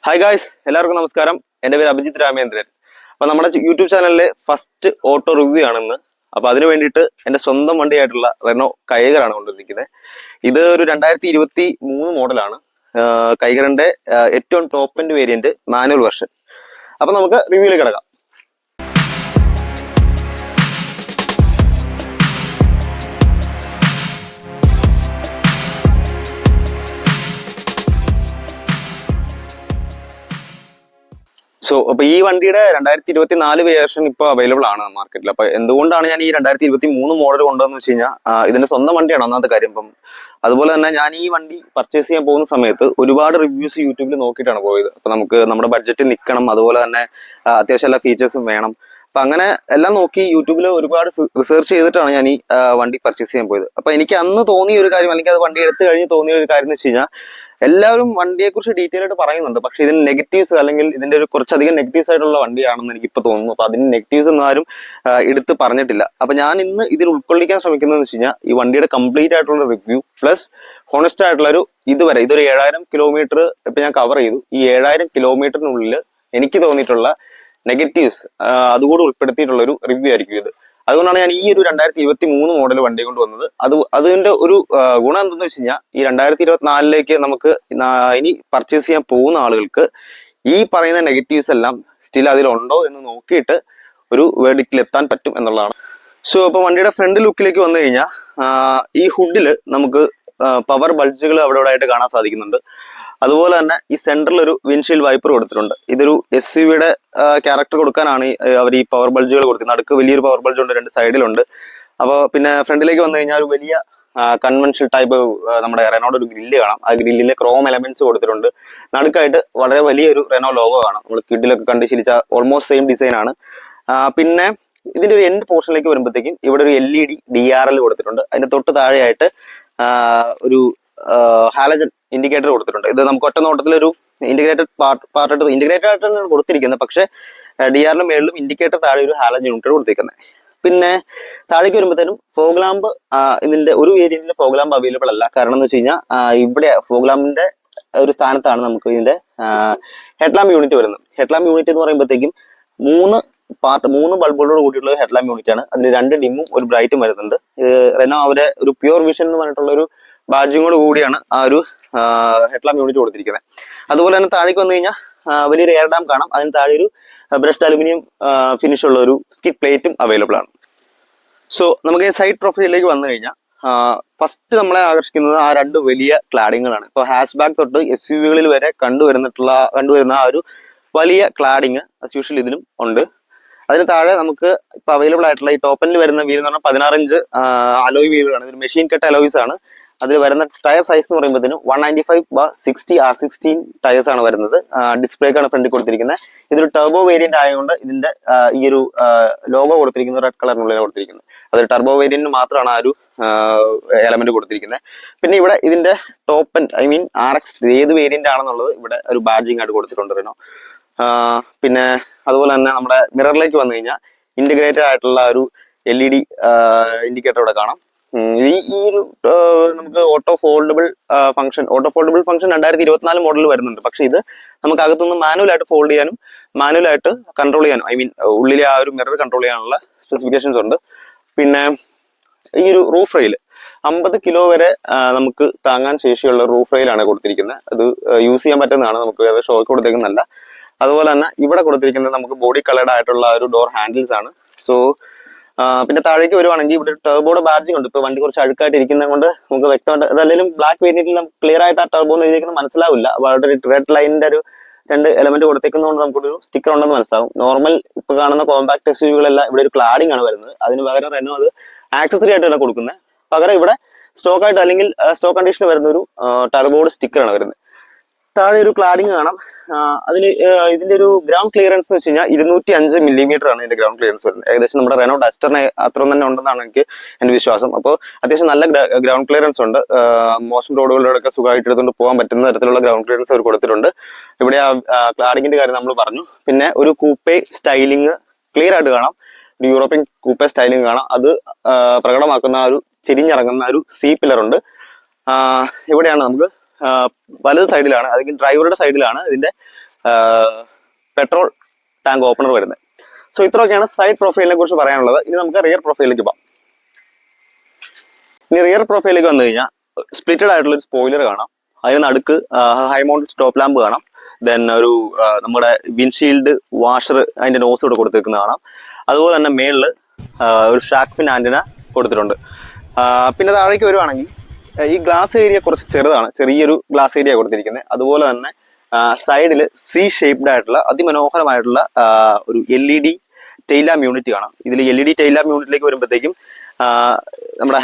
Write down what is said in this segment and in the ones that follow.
Hi guys, എല്ലാവർക്കും നമസ്കാരം. എൻ്റെ പേര് അഭിജിത്ത് രാമേന്ദ്രൻ. അപ്പൊ നമ്മുടെ യൂട്യൂബ് ചാനലിലെ ഫസ്റ്റ് ഓട്ടോ റിവ്യൂ ആണെന്ന്. അപ്പൊ അതിനു വേണ്ടിയിട്ട് എൻ്റെ സ്വന്തം വണ്ടിയായിട്ടുള്ള റെനോ കൈഗറാണ് കൊണ്ടുവന്നിരിക്കുന്നത്. ഇത് ഒരു 2023 മോഡലാണ്. കൈഗറിന്റെ ഏറ്റവും top end variant manual version. അപ്പൊ നമുക്ക് റിവ്യൂയിലേക്ക് കിടക്കാം. അപ്പൊ ഈ വണ്ടിയുടെ 2024 വേർഷൻ ഇപ്പൊ അവൈലബിൾ ആണ് മാർക്കറ്റിൽ. അപ്പൊ എന്തുകൊണ്ടാണ് ഞാൻ ഈ 2023 മോഡൽ കൊണ്ടുവന്ന് വെച്ച് കഴിഞ്ഞാൽ ഇതിന്റെ സ്വന്തം വണ്ടിയാണ് ഒന്നാമത്തെ കാര്യം. ഇപ്പം അതുപോലെ തന്നെ ഞാൻ ഈ വണ്ടി പർച്ചേസ് ചെയ്യാൻ പോകുന്ന സമയത്ത് ഒരുപാട് റിവ്യൂസ് യൂട്യൂബിൽ നോക്കിയിട്ടാണ് പോയത്. അപ്പൊ നമുക്ക് നമ്മുടെ ബഡ്ജറ്റിൽ നിൽക്കണം, അതുപോലെ തന്നെ അത്യാവശ്യം എല്ലാ ഫീച്ചേഴ്സും വേണം. അപ്പൊ അങ്ങനെ എല്ലാം നോക്കി യൂട്യൂബിൽ ഒരുപാട് റിസർച്ച് ചെയ്തിട്ടാണ് ഞാൻ ഈ വണ്ടി പർച്ചേസ് ചെയ്യാൻ പോയത്. അപ്പൊ എനിക്ക് അന്ന് തോന്നിയ ഒരു കാര്യം, അല്ലെങ്കിൽ അത് വണ്ടി എടുത്തു കഴിഞ്ഞ് തോന്നിയ ഒരു കാര്യം എന്ന് വെച്ച് കഴിഞ്ഞാൽ, എല്ലാവരും വണ്ടിയെ കുറിച്ച് ഡീറ്റെയിൽ ആയിട്ട് പറയുന്നുണ്ട്, പക്ഷെ ഇതിന് നെഗറ്റീവ്സ് അല്ലെങ്കിൽ ഇതിന്റെ ഒരു കുറച്ചധികം നെഗറ്റീവ്സ് ആയിട്ടുള്ള വണ്ടിയാണെന്ന് എനിക്ക് ഇപ്പൊ തോന്നുന്നു. അപ്പൊ അതിന് നെഗറ്റീവ്സ് ഒന്നും ആരും എടുത്ത് പറഞ്ഞിട്ടില്ല. അപ്പൊ ഞാൻ ഇന്ന് ഇതിൽ ഉൾക്കൊള്ളിക്കാൻ ശ്രമിക്കുന്നതെന്ന് വെച്ച് കഴിഞ്ഞാൽ, ഈ വണ്ടിയുടെ കംപ്ലീറ്റ് ആയിട്ടുള്ള റിവ്യൂ പ്ലസ് ഹോണസ്റ്റ് ആയിട്ടുള്ള ഇതൊരു 7000 കിലോമീറ്റർ ഇപ്പൊ ഞാൻ കവർ ചെയ്തു. ഈ 7000 കിലോമീറ്ററിനുള്ളിൽ എനിക്ക് തോന്നിയിട്ടുള്ള നെഗറ്റീവ്സ് അതുകൂടെ ഉൾപ്പെടുത്തിയിട്ടുള്ള ഒരു റിവ്യൂ ആയിരിക്കും ഇത്. അതുകൊണ്ടാണ് ഞാൻ ഈ ഒരു 2023 മോഡൽ വണ്ടി കൊണ്ട് വന്നത്. അതിന്റെ ഒരു ഗുണം എന്തെന്ന് വെച്ച് കഴിഞ്ഞാൽ, ഈ 2024 നമുക്ക് ഇനി പർച്ചേസ് ചെയ്യാൻ പോകുന്ന ആളുകൾക്ക് ഈ പറയുന്ന നെഗറ്റീവ്സ് എല്ലാം സ്റ്റിൽ അതിലുണ്ടോ എന്ന് നോക്കിയിട്ട് ഒരു വേർഡിക്റ്റിൽ എത്താൻ പറ്റും എന്നുള്ളതാണ്. അപ്പൊ വണ്ടിയുടെ ഫ്രണ്ട് ലുക്കിലേക്ക് വന്നു കഴിഞ്ഞാൽ, ഈ ഹുഡില് നമുക്ക് പവർ ബൾജുകൾ അവിടെ ആയിട്ട് കാണാൻ സാധിക്കുന്നുണ്ട്. അതുപോലെ തന്നെ ഈ സെന്ററിൽ ഒരു വിൻഷീൽഡ് വൈപ്പർ കൊടുത്തിട്ടുണ്ട്. ഇതൊരു SUV ക്യാരക്ടർ കൊടുക്കാനാണ് അവർ ഈ പവർ ബൾജുകൾ കൊടുക്കുന്നത്. നടുക്ക് വലിയൊരു പവർ ബൾജ് ഉണ്ട്, രണ്ട് സൈഡിലുണ്ട്. അപ്പോൾ പിന്നെ ഫ്രണ്ടിലേക്ക് വന്നു കഴിഞ്ഞാൽ ഒരു വലിയ കൺവെൻഷണൽ ടൈപ്പ് നമ്മുടെ റെനോയുടെ ഒരു ഗ്രില്ല് കാണാം. ആ ഗ്രില്ലിലെ ക്രോം എലമെന്റ്സ് കൊടുത്തിട്ടുണ്ട്. നടുക്കായിട്ട് വളരെ വലിയൊരു റെനോ ലോഗോ കാണാം. നമ്മൾ കിഡിലൊക്കെ കണ്ട് ശീലിച്ച ഓൾമോസ്റ്റ് സെയിം ഡിസൈൻ ആണ്. പിന്നെ ഇതിന്റെ ഒരു എൻഡ് പോർഷനിലേക്ക് വരുമ്പോഴത്തേക്കും ഇവിടെ ഒരു LED DRL കൊടുത്തിട്ടുണ്ട്. അതിന്റെ തൊട്ട് താഴെയായിട്ട് ഒരു ഹാലജൻ ഇൻഡിക്കേറ്റർ കൊടുത്തിട്ടുണ്ട്. ഇത് നമുക്ക് ഒറ്റ നോട്ടത്തിൽ ഒരു ഇന്റഗ്രേറ്റഡ് പാർട്ട് ഇന്റഗ്രേറ്റഡ് ആയിട്ടാണ് കൊടുത്തിരിക്കുന്നത്. പക്ഷെ DRL മേളിലും ഇൻഡിക്കേറ്റർ താഴെ ഒരു ഹാലജൻ യൂണിറ്റ് കൊടുത്തിരിക്കുന്നത്. പിന്നെ താഴേക്ക് വരുമ്പോഴത്തേനും ഫോഗ് ലാമ്പ്, ഇതിന്റെ ഒരു വേരിയന്റിൽ ഫോഗ് ലാമ്പ് അവൈലബിൾ അല്ല. കാരണം എന്ന് വെച്ച് കഴിഞ്ഞാൽ, ഇവിടെ ഫോഗ് ലാമ്പിന്റെ ഒരു സ്ഥാനത്താണ് നമുക്ക് ഇതിന്റെ ഹെഡ്ലാമ്പ് യൂണിറ്റ് വരുന്നത്. ഹെഡ്ലാമ്പ് യൂണിറ്റ് എന്ന് പറയുമ്പോഴത്തേക്കും 3 ബൾബുകളോട് കൂടിയിട്ടുള്ള ഹെഡ്ലാമ്പ് യൂണിറ്റ് ആണ്. അതിൽ 2 ഡിമ്മും ഒരു ബ്രൈറ്റും വരുന്നുണ്ട്. റെനോ അവരെ ഒരു പ്യുവർ വിഷൻ എന്ന് പറഞ്ഞിട്ടുള്ള ഒരു ബാഡ്ജിങ്ങോട് കൂടിയാണ് ആ ഒരു ഹെഡ്ലാമ്പ് യൂണിറ്റ് കൊടുത്തിരിക്കുന്നത്. അതുപോലെ തന്നെ താഴേക്ക് വന്നു കഴിഞ്ഞാൽ വലിയൊരു എയർ ഡാം കാണാം. അതിന് താഴെ ഒരു ബ്രഷ്ഡ് അലുമിനിയം ഫിനിഷ് ഉള്ള ഒരു സ്കിഡ് പ്ലേറ്റും അവൈലബിൾ ആണ്. നമുക്ക് ഈ സൈഡ് പ്രൊഫൈലിലേക്ക് വന്നു കഴിഞ്ഞാൽ, ഫസ്റ്റ് നമ്മളെ ആകർഷിക്കുന്നത് ആ 2 വലിയ ക്ലാഡിങ്ങുകളാണ്. ഇപ്പോൾ ഹാഷ് ബാക്ക് തൊട്ട് SUV വരെ കണ്ടുവരുന്ന ആ ഒരു വലിയ ക്ലാഡിങ് ആസ് യൂഷ്വൽ ഇതിലും ഉണ്ട്. അതിന് താഴെ നമുക്ക് ഇപ്പൊ അവൈലബിൾ ആയിട്ടുള്ള ഈ ടോപ്പനിൽ വരുന്ന വീൽ എന്ന് പറഞ്ഞാൽ 16 ഇഞ്ച് അലോയ് വീലുകളാണ്. ഇതൊരു മെഷീൻ കട്ട് അലോയ്സ് ആണ്. അതിൽ വരുന്ന ടയർ സൈസ് എന്ന് പറയുമ്പോഴത്തേനും 195/60 R16 ടയേഴ്സ് ആണ് വരുന്നത്. ഡിസ്പ്ലേക്കാണ് ഫ്രണ്ടിൽ കൊടുത്തിരിക്കുന്നത്. ഇതൊരു ടർബോ വേരിയന്റ് ആയതുകൊണ്ട് ഇതിന്റെ ഈ ഒരു ലോഗോ കൊടുത്തിരിക്കുന്നത് റെഡ് കളറിനുള്ളിലാണ് കൊടുത്തിരിക്കുന്നത്. അതൊരു ടർബോ വേരിയന്റിന് മാത്രമാണ് ആ ഒരു എലമെന്റ് കൊടുത്തിരിക്കുന്നത്. പിന്നെ ഇവിടെ ഇതിന്റെ ടോപ്പ് എൻഡ് RX ഏത് വേരിയന്റ് ആണെന്നുള്ളത് ഇവിടെ ഒരു ബാഡ്ജിങ് ആയിട്ട് കൊടുത്തിട്ടുണ്ട് റെനോ. പിന്നെ അതുപോലെ തന്നെ നമ്മുടെ മിററിലേക്ക് വന്നു കഴിഞ്ഞാൽ ഇന്റഗ്രേറ്റഡ് ആയിട്ടുള്ള ഒരു LED ഇൻഡിക്കേറ്റർ ഇവിടെ കാണാം. ഈ ഒരു നമുക്ക് ഓട്ടോ ഫോൾഡബിൾ ഫംഗ്ഷൻ 2024 മോഡലിൽ വരുന്നുണ്ട്. പക്ഷെ ഇത് നമുക്ക് അകത്തുനിന്ന് മാനുവലായിട്ട് ഫോൾഡ് ചെയ്യാനും മാനുവലായിട്ട് കൺട്രോൾ ചെയ്യാനും ഉള്ളിലെ ആ ഒരു മിറർ കൺട്രോൾ ചെയ്യാനുള്ള സ്പെസിഫിക്കേഷൻസ് ഉണ്ട്. പിന്നെ ഈ ഒരു റൂഫ് റെയിൽ 50 കിലോ വരെ നമുക്ക് താങ്ങാൻ ശേഷിയുള്ള റൂഫ് റെയിലാണ് കൊടുത്തിരിക്കുന്നത്. അത് യൂസ് ചെയ്യാൻ പറ്റുന്നതാണ്, നമുക്ക് ഷോക്ക് കൊടുത്തേക്കുന്നല്ല. അതുപോലെ തന്നെ ഇവിടെ കൊടുത്തിരിക്കുന്നത് നമുക്ക് ബോഡി കളേർഡ് ആയിട്ടുള്ള ഒരു ഡോർ ഹാൻഡിൽസ് ആണ്. പിന്നെ താഴേക്ക് വരുവാണെങ്കിൽ ഇവിടെ ഒരു ടർബോയുടെ ബാഡ്ജിങ് ഉണ്ട്. ഇപ്പൊ വണ്ടി കുറച്ച് അഴുക്കായിട്ട് ഇരിക്കുന്നത് കൊണ്ട് നമുക്ക് വ്യക്തമായിട്ട്, അതല്ലെങ്കിലും ബ്ലാക്ക് വേരിയന്റിൽ ക്ലിയർ ആയിട്ട് ആ ടർബോ എന്ന് എഴുതിയിരിക്കുന്നത് മനസ്സിലാവില്ല. വളരെ റെഡ് ലൈനിന്റെ ഒരു 2 എലമെന്റ് കൊടുത്തേക്കുന്നതുകൊണ്ട് നമുക്കൊരു സ്റ്റിക്കർ ഉണ്ടെന്ന് മനസ്സിലാവും. നോർമൽ ഇപ്പൊ കാണുന്ന കോമ്പാക്ട് SUV ഇവിടെ ഒരു ക്ലാഡിംഗ് ആണ് വരുന്നത്. അതിന് പകരം റെനോ അത് ആക്സസറി ആയിട്ട് തന്നെ കൊടുക്കുന്നത്. പകരം ഇവിടെ സ്റ്റോക്ക് ആയിട്ട് അല്ലെങ്കിൽ സ്റ്റോക്ക് കണ്ടീഷനിൽ വരുന്ന ഒരു ടർബോയുടെ സ്റ്റിക്കറാണ് വരുന്നത്. താഴെ ഒരു ക്ലാഡിങ് കാണാം. ഇതിന്റെ ഒരു ഗ്രൗണ്ട് ക്ലിയറൻസ് എന്ന് വെച്ച് കഴിഞ്ഞാൽ 205 മില്ലിമീറ്റർ ആണ് ഇതിന്റെ ഗ്രൗണ്ട് ക്ലിയറൻസ് വരുന്നത്. ഏകദേശം നമ്മുടെ റെനോ ഡസ്റ്ററിന് അത്രയും തന്നെ ഉണ്ടെന്നാണ് എന്റെ വിശ്വാസം. അപ്പോൾ അത്യാവശ്യം നല്ല ഗ്രൗണ്ട് ക്ലിയറൻസ് ഉണ്ട്. മോശം റോഡുകളിലൂടെയൊക്കെ സുഖമായിട്ട് എടുത്തുകൊണ്ട് പോകാൻ പറ്റുന്ന തരത്തിലുള്ള ഗ്രൗണ്ട് ക്ലിയറൻസ് അവർ കൊടുത്തിട്ടുണ്ട്. ഇവിടെ ക്ലാഡിങ്ങിന്റെ കാര്യം നമ്മൾ പറഞ്ഞു. പിന്നെ ഒരു കൂപ്പേ സ്റ്റൈലിങ് ക്ലിയർ ആയിട്ട് കാണാം. ഒരു യൂറോപ്യൻ കൂപ്പേ സ്റ്റൈലിങ് കാണാം. അത് പ്രകടമാക്കുന്ന ഒരു ചെരിഞ്ഞിറങ്ങുന്ന ഒരു C പില്ലർ ഉണ്ട്. ഇവിടെയാണ് നമുക്ക് വലത് സൈഡിലാണ്, അല്ലെങ്കിൽ ഡ്രൈവറുടെ സൈഡിലാണ് ഇതിന്റെ പെട്രോൾ ടാങ്ക് ഓപ്പണർ വരുന്നത്. സോ ഇത്രയൊക്കെയാണ് സൈഡ് പ്രൊഫൈലിനെ കുറിച്ച് പറയാനുള്ളത്. ഇനി നമുക്ക് റിയർ പ്രൊഫൈലിലേക്ക് പോകാം. ഇനി റിയർ പ്രൊഫൈലിലേക്ക് വന്നു കഴിഞ്ഞാൽ സ്പ്ലിറ്റഡ് ആയിട്ടുള്ള ഒരു സ്പോയിലർ കാണാം. അതിന് നടുക്ക് ഹൈ മൗണ്ടഡ് സ്റ്റോപ്പ് ലാമ്പ് കാണാം. ദെൻ ഒരു നമ്മുടെ വിൻഷീൽഡ് വാഷർ അതിന്റെ നോസ് ഇവിടെ കൊടുത്തിരിക്കുന്നത് കാണാം. അതുപോലെ തന്നെ മേളില് ഒരു ഷാർക്ക് ഫിൻ ആന്റിന കൊടുത്തിട്ടുണ്ട്. പിന്നെ താഴേക്ക് വരുവാണെങ്കിൽ ഈ ഗ്ലാസ് ഏരിയ കുറച്ച് ചെറുതാണ്, ചെറിയൊരു ഗ്ലാസ് ഏരിയ കൊടുത്തിരിക്കുന്നത്. അതുപോലെ തന്നെ സൈഡിൽ സി ഷേപ്ഡ് ആയിട്ടുള്ള അതിമനോഹരമായിട്ടുള്ള ഒരു LED ടെയിൽ ലാമ്പ് യൂണിറ്റ് കാണാം. ഇതിൽ LED ടെയിൽ ലാമ്പ് യൂണിറ്റിലേക്ക് വരുമ്പോഴത്തേക്കും നമ്മുടെ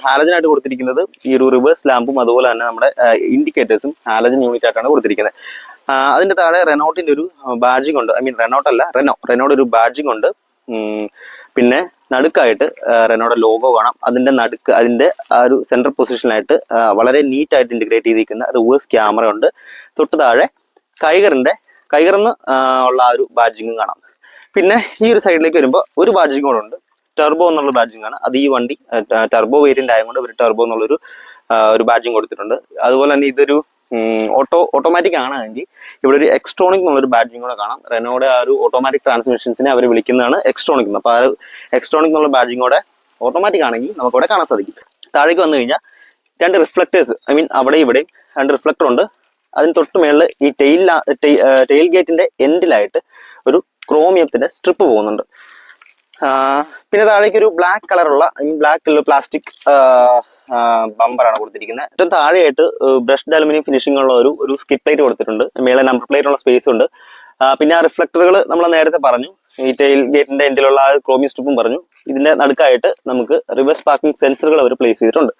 ഹാലജനായിട്ട് കൊടുത്തിരിക്കുന്നത് ഈ ഒരു റിവേഴ്സ് ലാമ്പും അതുപോലെ തന്നെ നമ്മുടെ ഇൻഡിക്കേറ്റേഴ്സും ഹാലജൻ യൂണിറ്റ് ആയിട്ടാണ് കൊടുത്തിരിക്കുന്നത്. അതിന്റെ താഴെ റെനോട്ടിന്റെ ഒരു ബാഡ്ജിങ് ഉണ്ട്. ഐ മീൻ റെനോട്ട് അല്ല, റെനോയുടെ ഒരു ബാഡ്ജിങ് ഉണ്ട്. പിന്നെ നടുക്കായിട്ട് റെനോയുടെ ലോഗോ കാണാം. അതിന്റെ നടുക്ക് അതിന്റെ ആ ഒരു സെൻട്രൽ പൊസിഷനിലായിട്ട് വളരെ നീറ്റ് ആയിട്ട് ഇന്റഗ്രേറ്റ് ചെയ്തിരിക്കുന്ന റിവേഴ്സ് ക്യാമറ ഉണ്ട്. തൊട്ട് താഴെ കൈകറിന്ന് ഉള്ള ആ ഒരു ബാഡ്ജിങ്ങും കാണാം. പിന്നെ ഈ ഒരു സൈഡിലേക്ക് വരുമ്പോൾ ഒരു ബാഡ്ജിങ് കൂടെ ഉണ്ട്, ടെർബോ എന്നുള്ള ബാഡ്ജിങ് ആണ്. അത് ഈ വണ്ടി ടെർബോ വേരിയന്റ് ആയതുകൊണ്ട് ടെർബോ എന്നുള്ളൊരു ഒരു ബാഡ്ജിങ് കൊടുത്തിട്ടുണ്ട്. അതുപോലെ തന്നെ ഇതൊരു ഓട്ടോമാറ്റിക് ആണെങ്കിൽ ഇവിടെ ഒരു എക്സ്ട്രോണിക് എന്നുള്ളൊരു ബാഡ്ജിങ് കൂടെ കാണാം. റെനോയുടെ ആ ഒരു ഓട്ടോമാറ്റിക് ട്രാൻസ്മിഷൻസിനെ അവർ വിളിക്കുന്നതാണ് എക്സ്ട്രോണിക് എന്ന്. അപ്പോൾ ആ ഒരു എക്സ്ട്രോണിക് എന്നുള്ള ബാഡ്ജിങ് കൂടെ ഓട്ടോമാറ്റിക് ആണെങ്കിൽ നമുക്കിവിടെ കാണാൻ സാധിക്കും. താഴേക്ക് വന്നു കഴിഞ്ഞാൽ രണ്ട് റിഫ്ലക്ടേഴ്സ്, ഐ മീൻ അവിടെ ഇവിടെയും രണ്ട് റിഫ്ലക്ടർ ഉണ്ട്. അതിന് തൊട്ട് മേളിൽ ഈ ടെയിൽ ഗേറ്റിന്റെ എൻഡിലായിട്ട് ഒരു ക്രോമിയത്തിന്റെ സ്ട്രിപ്പ് പോകുന്നുണ്ട്. പിന്നെ താഴേക്ക് ഒരു ബ്ലാക്ക് കളറുള്ള പ്ലാസ്റ്റിക് ബമ്പറാണ് കൊടുത്തിരിക്കുന്നത്. ഏറ്റവും താഴെയായിട്ട് ബ്രഷ്ഡ് അലുമിനിയം ഫിനിഷിംഗ് ഉള്ള ഒരു സ്കിപ്പ് പ്ലേറ്റ് കൊടുത്തിട്ടുണ്ട്. മേലെ നമ്പർ പ്ലേറ്റ് ഉള്ള സ്പേസ് ഉണ്ട്. പിന്നെ ആ റിഫ്ലക്ടറുകൾ നമ്മൾ നേരത്തെ പറഞ്ഞു, ഈ ടെയിൽ ഗേറ്റിന്റെ എൻഡിലുള്ള ആ ക്രോമിയം സ്ട്രിപ്പും പറഞ്ഞു. ഇതിന്റെ നടുക്കായിട്ട് നമുക്ക് റിവേഴ്സ് പാർക്കിംഗ് സെൻസറുകൾ അവർ പ്ലേസ് ചെയ്തിട്ടുണ്ട്.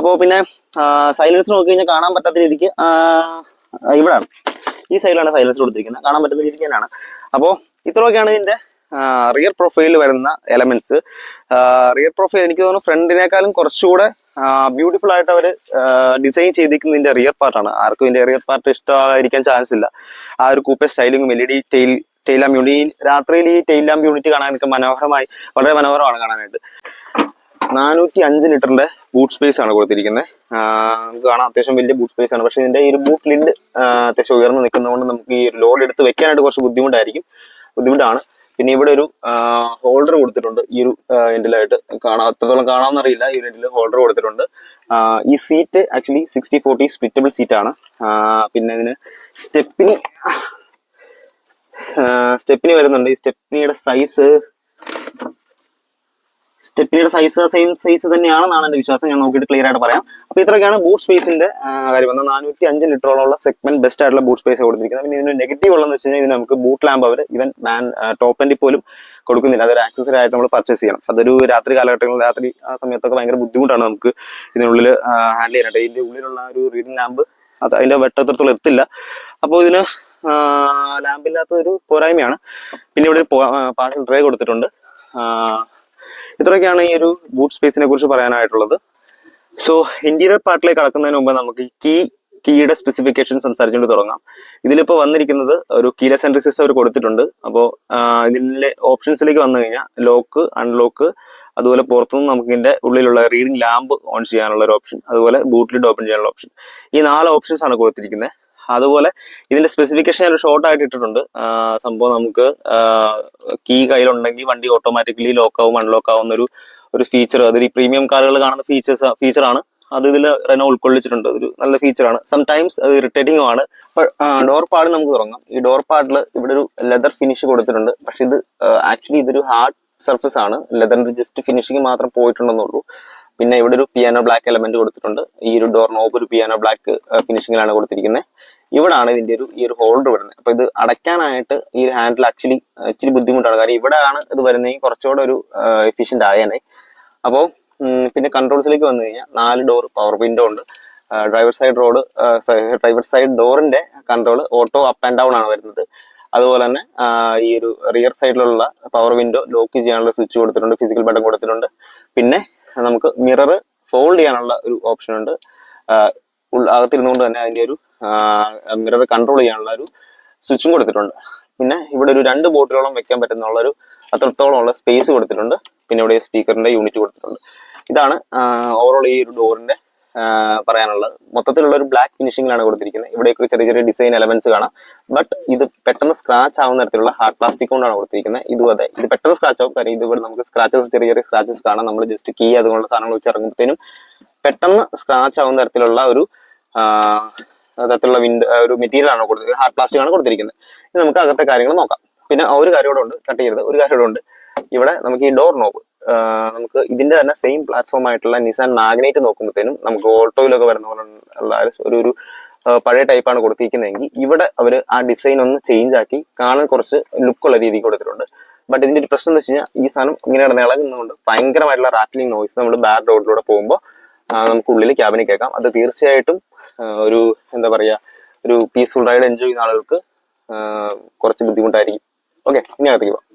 അപ്പോൾ പിന്നെ സൈലൻസർ നോക്കി കഴിഞ്ഞാൽ കാണാൻ പറ്റാത്ത രീതിക്ക് ഇവിടാണ്, ഈ സൈഡിലാണ് സൈലൻസർ കൊടുത്തിരിക്കുന്നത്, കാണാൻ പറ്റുന്ന രീതിക്ക് തന്നെയാണ്. അപ്പോൾ ഇത്രയൊക്കെയാണ് ഇതിന്റെ റിയർ പ്രൊഫൈലിൽ വരുന്ന എലമെന്റ്സ്. റിയർ പ്രൊഫൈൽ എനിക്ക് തോന്നുന്നു ഫ്രണ്ടിനേക്കാളും കുറച്ചുകൂടെ ബ്യൂട്ടിഫുൾ ആയിട്ട് അവർ ഡിസൈൻ ചെയ്തിരിക്കുന്നതിന്റെ റിയർ പാർട്ടാണ്. ആർക്കും ഇതിന്റെ റിയർ പാർട്ട് ഇഷ്ടമായിരിക്കാൻ ചാൻസ് ഇല്ല. ആ ഒരു കൂപ്പെ സ്റ്റൈലിങ്ങും LED ടെയിൽ ലാമ്പ് യൂണിറ്റ്, രാത്രിയിൽ ഈ ടെയിൽ ലാമ്പ് യൂണിറ്റ് കാണാനൊക്കെ വളരെ മനോഹരമാണ് കാണാനായിട്ട്. 405 ലിറ്ററിന്റെ ബൂട്ട് സ്പേസ് ആണ് കൊടുത്തിരിക്കുന്നത്. നമുക്ക് കാണാം അത്യാവശ്യം വലിയ ബൂട്ട് സ്പേസ് ആണ്. പക്ഷെ ഇതിന്റെ ഈ ഒരു ബൂട്ട് ലിഡ് അത്യാവശ്യം ഉയർന്നു നിൽക്കുന്നതുകൊണ്ട് നമുക്ക് ഈ ലോഡ് എടുത്ത് വെക്കാനായിട്ട് കുറച്ച് ബുദ്ധിമുട്ടാണ്. പിന്നെ ഇവിടെ ഒരു ഹോൾഡർ കൊടുത്തിട്ടുണ്ട്. ഈ ഒരു എൻഡിലായിട്ട് എത്രത്തോളം കാണാമെന്നറിയില്ല, ഈ ഒരു എൻഡിൽ ഹോൾഡർ കൊടുത്തിട്ടുണ്ട്. ഈ സീറ്റ് ആക്ച്വലി 60/40 സ്പ്ലിറ്റബിൾ സീറ്റ് ആണ്. പിന്നെ ഇതിന് സ്റ്റെപ്പിനി വരുന്നുണ്ട്. ഈ സ്റ്റെപ്പിനിയുടെ സൈസ് സെയിം സൈസ് തന്നെയാണെന്നാണ് എന്റെ വിശ്വാസം. ഞാൻ നോക്കിയിട്ട് ക്ലിയർ ആയിട്ട് പറയാം. അപ്പൊ ഇത്രയൊക്കെയാണ് ബൂട്ട് സ്പേസിന്റെ കാര്യം. 405 ലിറ്ററോളം സെഗ്മെന്റ് ബെസ്റ്റ് ആയിട്ടുള്ള ബൂട്ട് സ്പേസ് കൊടുത്തിരിക്കുന്നത്. പിന്നെ ഇതിന് നെഗറ്റീവ് ഉള്ളതെന്ന് വെച്ച് കഴിഞ്ഞാൽ ഇതിന് നമുക്ക് ബൂട്ട് ലാമ്പ് അവർ ഇവൻ ടോപ്പ് എൻഡിൽ പോലും കൊടുക്കുന്നില്ല. അതൊരു ആക്സസറി ആയിട്ട് നമ്മൾ പർച്ചേസ് ചെയ്യണം. അതൊരു രാത്രി കാലഘട്ടങ്ങളിൽ, രാത്രി ആ സമയത്തൊക്കെ ഭയങ്കര ബുദ്ധിമുട്ടാണ് നമുക്ക് ഇതിനുള്ളിൽ ഹാൻഡിൽ ചെയ്യാനായിട്ട്. ഇതിന്റെ ഉള്ളിലുള്ള ഒരു റീഡിംഗ് ലാമ്പ് അതിന്റെ വെട്ടത്രത്തോളം എത്തില്ല. അപ്പോൾ ഇതിന് ലാമ്പില്ലാത്ത ഒരു പോരായ്മയാണ്. പിന്നെ ഇവിടെ ഒരു പാർസൽ ട്രേ കൊടുത്തിട്ടുണ്ട്. ഇത്രയൊക്കെയാണ് ഈ ഒരു ബൂട്ട് സ്പേസിനെ കുറിച്ച് പറയാനായിട്ടുള്ളത്. സോ ഇന്റീരിയർ പാർട്ടിലേക്ക് കടക്കുന്നതിന് മുമ്പ് നമുക്ക് കീയുടെ സ്പെസിഫിക്കേഷൻ സംസാരിച്ചുകൊണ്ട് തുടങ്ങാം. ഇതിലിപ്പോൾ വന്നിരിക്കുന്നത് ഒരു കീലെസ് എൻട്രി സിസ്റ്റം അവർ കൊടുത്തിട്ടുണ്ട്. അപ്പോൾ ഇതിലെ ഓപ്ഷൻസിലേക്ക് വന്നു കഴിഞ്ഞാൽ ലോക്ക്, അൺലോക്ക്, അതുപോലെ പുറത്തുനിന്ന് നമുക്ക് ഇതിന്റെ ഉള്ളിലുള്ള റീഡിംഗ് ലാമ്പ് ഓൺ ചെയ്യാനുള്ള ഒരു ഓപ്ഷൻ, അതുപോലെ ബൂട്ട് ലിഡ് ഓപ്പൺ ചെയ്യാനുള്ള ഓപ്ഷൻ, ഈ 4 ഓപ്ഷൻസ് ആണ് കൊടുത്തിരിക്കുന്നത്. അതുപോലെ ഇതിന്റെ സ്പെസിഫിക്കേഷൻ ഒരു ഷോർട്ട് ആയിട്ട് ഇട്ടിട്ടുണ്ട്. സംഭവം നമുക്ക് കീ കയ്യിലുണ്ടെങ്കിൽ വണ്ടി ഓട്ടോമാറ്റിക്കലി ലോക്ക് ആവും, അൺലോക്ക് ആവുന്ന ഒരു ഫീച്ചർ, അതൊരു പ്രീമിയം കാറുകൾ കാണുന്ന ഫീച്ചറാണ്. അത് ഇതിൽ റെനോ ഉൾക്കൊള്ളിച്ചിട്ടുണ്ട്. അതൊരു നല്ല ഫീച്ചറാണ്. സംടൈംസ് അത് ഇറിറ്റേറ്റിംഗും ആണ്. ഡോർ പാഡ് നമുക്ക് തുടങ്ങാം. ഈ ഡോർ പാഡിൽ ഇവിടെ ഒരു ലെതർ ഫിനിഷ് കൊടുത്തിട്ടുണ്ട്. പക്ഷെ ഇത് ആക്ച്വലി ഇതൊരു ഹാർഡ് സർഫസ് ആണ്. ലെതറിന്റെ ജസ്റ്റ് ഫിനിഷിങ് മാത്രം പോയിട്ടുണ്ടെന്നുള്ളൂ. പിന്നെ ഇവിടെ ഒരു പിയാനോ ബ്ലാക്ക് എലമെന്റ് കൊടുത്തിട്ടുണ്ട്. ഈ ഒരു ഡോർ നോബ് ഒരു പിയാനോ ബ്ലാക്ക് ഫിനിഷിങ്ങിലാണ് കൊടുത്തിരിക്കുന്നത്. ഇവിടാണ് ഇതിന്റെ ഈ ഒരു ഹോൾഡർ വരുന്നത്. അപ്പൊ ഇത് അടയ്ക്കാനായിട്ട് ഈ ഒരു ഹാൻഡിൽ ആക്ച്വലി ഇച്ചിരി ബുദ്ധിമുട്ടാണ്. കാരണം ഇവിടെയാണ് ഇത് വരുന്നതെങ്കിൽ കുറച്ചുകൂടെ ഒരു എഫിഷ്യന്റ് ആയേനെ. അപ്പോൾ പിന്നെ കൺട്രോൾസിലേക്ക് വന്നു കഴിഞ്ഞാൽ 4 ഡോർ പവർ വിൻഡോ ഉണ്ട്. ഡ്രൈവർ സൈഡ് ഡോറിന്റെ control auto up and down ആണ് വരുന്നത്. അതുപോലെ തന്നെ ഈ ഒരു റിയർ സൈഡിലുള്ള പവർ വിൻഡോ ലോക്ക് ചെയ്യാനുള്ള സ്വിച്ച് കൊടുത്തിട്ടുണ്ട്, ഫിസിക്കൽ ബട്ടൺ കൊടുത്തിട്ടുണ്ട്. പിന്നെ നമുക്ക് മിറർ ഫോൾഡ് ചെയ്യാനുള്ള ഒരു ഓപ്ഷൻ ഉണ്ട്. അകത്തിരുന്നുകൊണ്ട് തന്നെ അതിന്റെ ഒരു മിറർ കൺട്രോൾ ചെയ്യാനുള്ള ഒരു സ്വിച്ചും കൊടുത്തിട്ടുണ്ട്. പിന്നെ ഇവിടെ ഒരു 2 ബോട്ടിലോളം വെക്കാൻ പറ്റുന്ന അത്രത്തോളം ഉള്ള സ്പേസ് കൊടുത്തിട്ടുണ്ട്. പിന്നെ ഇവിടെ സ്പീക്കറിന്റെ യൂണിറ്റ് കൊടുത്തിട്ടുണ്ട്. ഇതാണ് ഓവറോൾ ഈ ഒരു ഡോറിന്റെ പറയാനുള്ളത്. മൊത്തത്തിലുള്ള ഒരു ബ്ലാക്ക് ഫിനിഷിംഗിലാണ് കൊടുത്തിരിക്കുന്നത്. ഇവിടെയൊക്കെ ചെറിയ ചെറിയ ഡിസൈൻ എലമെന്റ്സ് കാണാം. ബട്ട് ഇത് പെട്ടെന്ന് സ്ക്രാച്ച് ആവുന്ന തരത്തിലുള്ള ഹാർഡ് പ്ലാസ്റ്റിക് കൊണ്ടാണ് കൊടുത്തിരിക്കുന്നത്. ഇതും അതെ, ഇത് പെട്ടെന്ന് സ്ക്രാച്ച് ആവും. കാര്യം ഇതുപോലെ നമുക്ക് സ്ക്രാച്ചസ് ചെറിയ ചെറിയ സ്ക്രാച്ചസ് കാണാം. നമ്മൾ ജസ്റ്റ് കീ അതുപോലുള്ള സാധനങ്ങൾ വെച്ച് ഇറങ്ങുമ്പോഴത്തേനും പെട്ടെന്ന് സ്ക്രാച്ച് ആവുന്ന തരത്തിലുള്ള ഒരു തരത്തിലുള്ള ഒരു മെറ്റീരിയൽ ആണ് കൊടുത്തിരിക്കുന്നത്. ഹാർഡ് പ്ലാസ്റ്റിക് ആണ് കൊടുത്തിരിക്കുന്നത്. ഇനി നമുക്ക് അകത്തെ കാര്യങ്ങൾ നോക്കാം. പിന്നെ ഒരു കാര്യം കൂടെ ഉണ്ട്, കട്ട് ചെയ്യരുത്, ഒരു കാര്യം കൂടെ ഉണ്ട്. ഇവിടെ നമുക്ക് ഈ ഡോർ നോബ് നമുക്ക് ഇതിന്റെ തന്നെ സെയിം പ്ലാറ്റ്ഫോം ആയിട്ടുള്ള നിസാൻ മാഗ്നൈറ്റ് നോക്കുമ്പോഴത്തേനും നമുക്ക് ഓൾട്ടോയിലൊക്കെ വരുന്ന പോലെ ഉള്ള ഒരു പഴയ ടൈപ്പാണ് കൊടുത്തിരിക്കുന്നതെങ്കിൽ ഇവിടെ അവർ ആ ഡിസൈൻ ഒന്ന് ചേഞ്ച് ആക്കി കാണാൻ കുറച്ച് ലുക്കുള്ള രീതിക്ക് കൊടുത്തിട്ടുണ്ട്. ബട്ട് ഇതിന്റെ ഒരു പ്രശ്നം എന്ന് വെച്ച് കഴിഞ്ഞാൽ ഈ സാധനം ഇങ്ങനെ കിടന്ന് ഇളകുന്നതുകൊണ്ട് ഭയങ്കരമായിട്ടുള്ള റാറ്റ്ലിംഗ് നോയ്സ് നമ്മൾ ബാഡ് റോഡിലൂടെ പോകുമ്പോൾ നമുക്ക് ഉള്ളിൽ ക്യാബിനിൽ കേൾക്കാം. അത് തീർച്ചയായിട്ടും ഒരു എന്താ പറയാ, ഒരു പീസ്ഫുൾ റൈഡ് എൻജോയ് ചെയ്യുന്ന ആളുകൾക്ക് കുറച്ച് ബുദ്ധിമുട്ടായിരിക്കും. ഓക്കെ, ഇനി അകത്തേക്ക് പോവാം.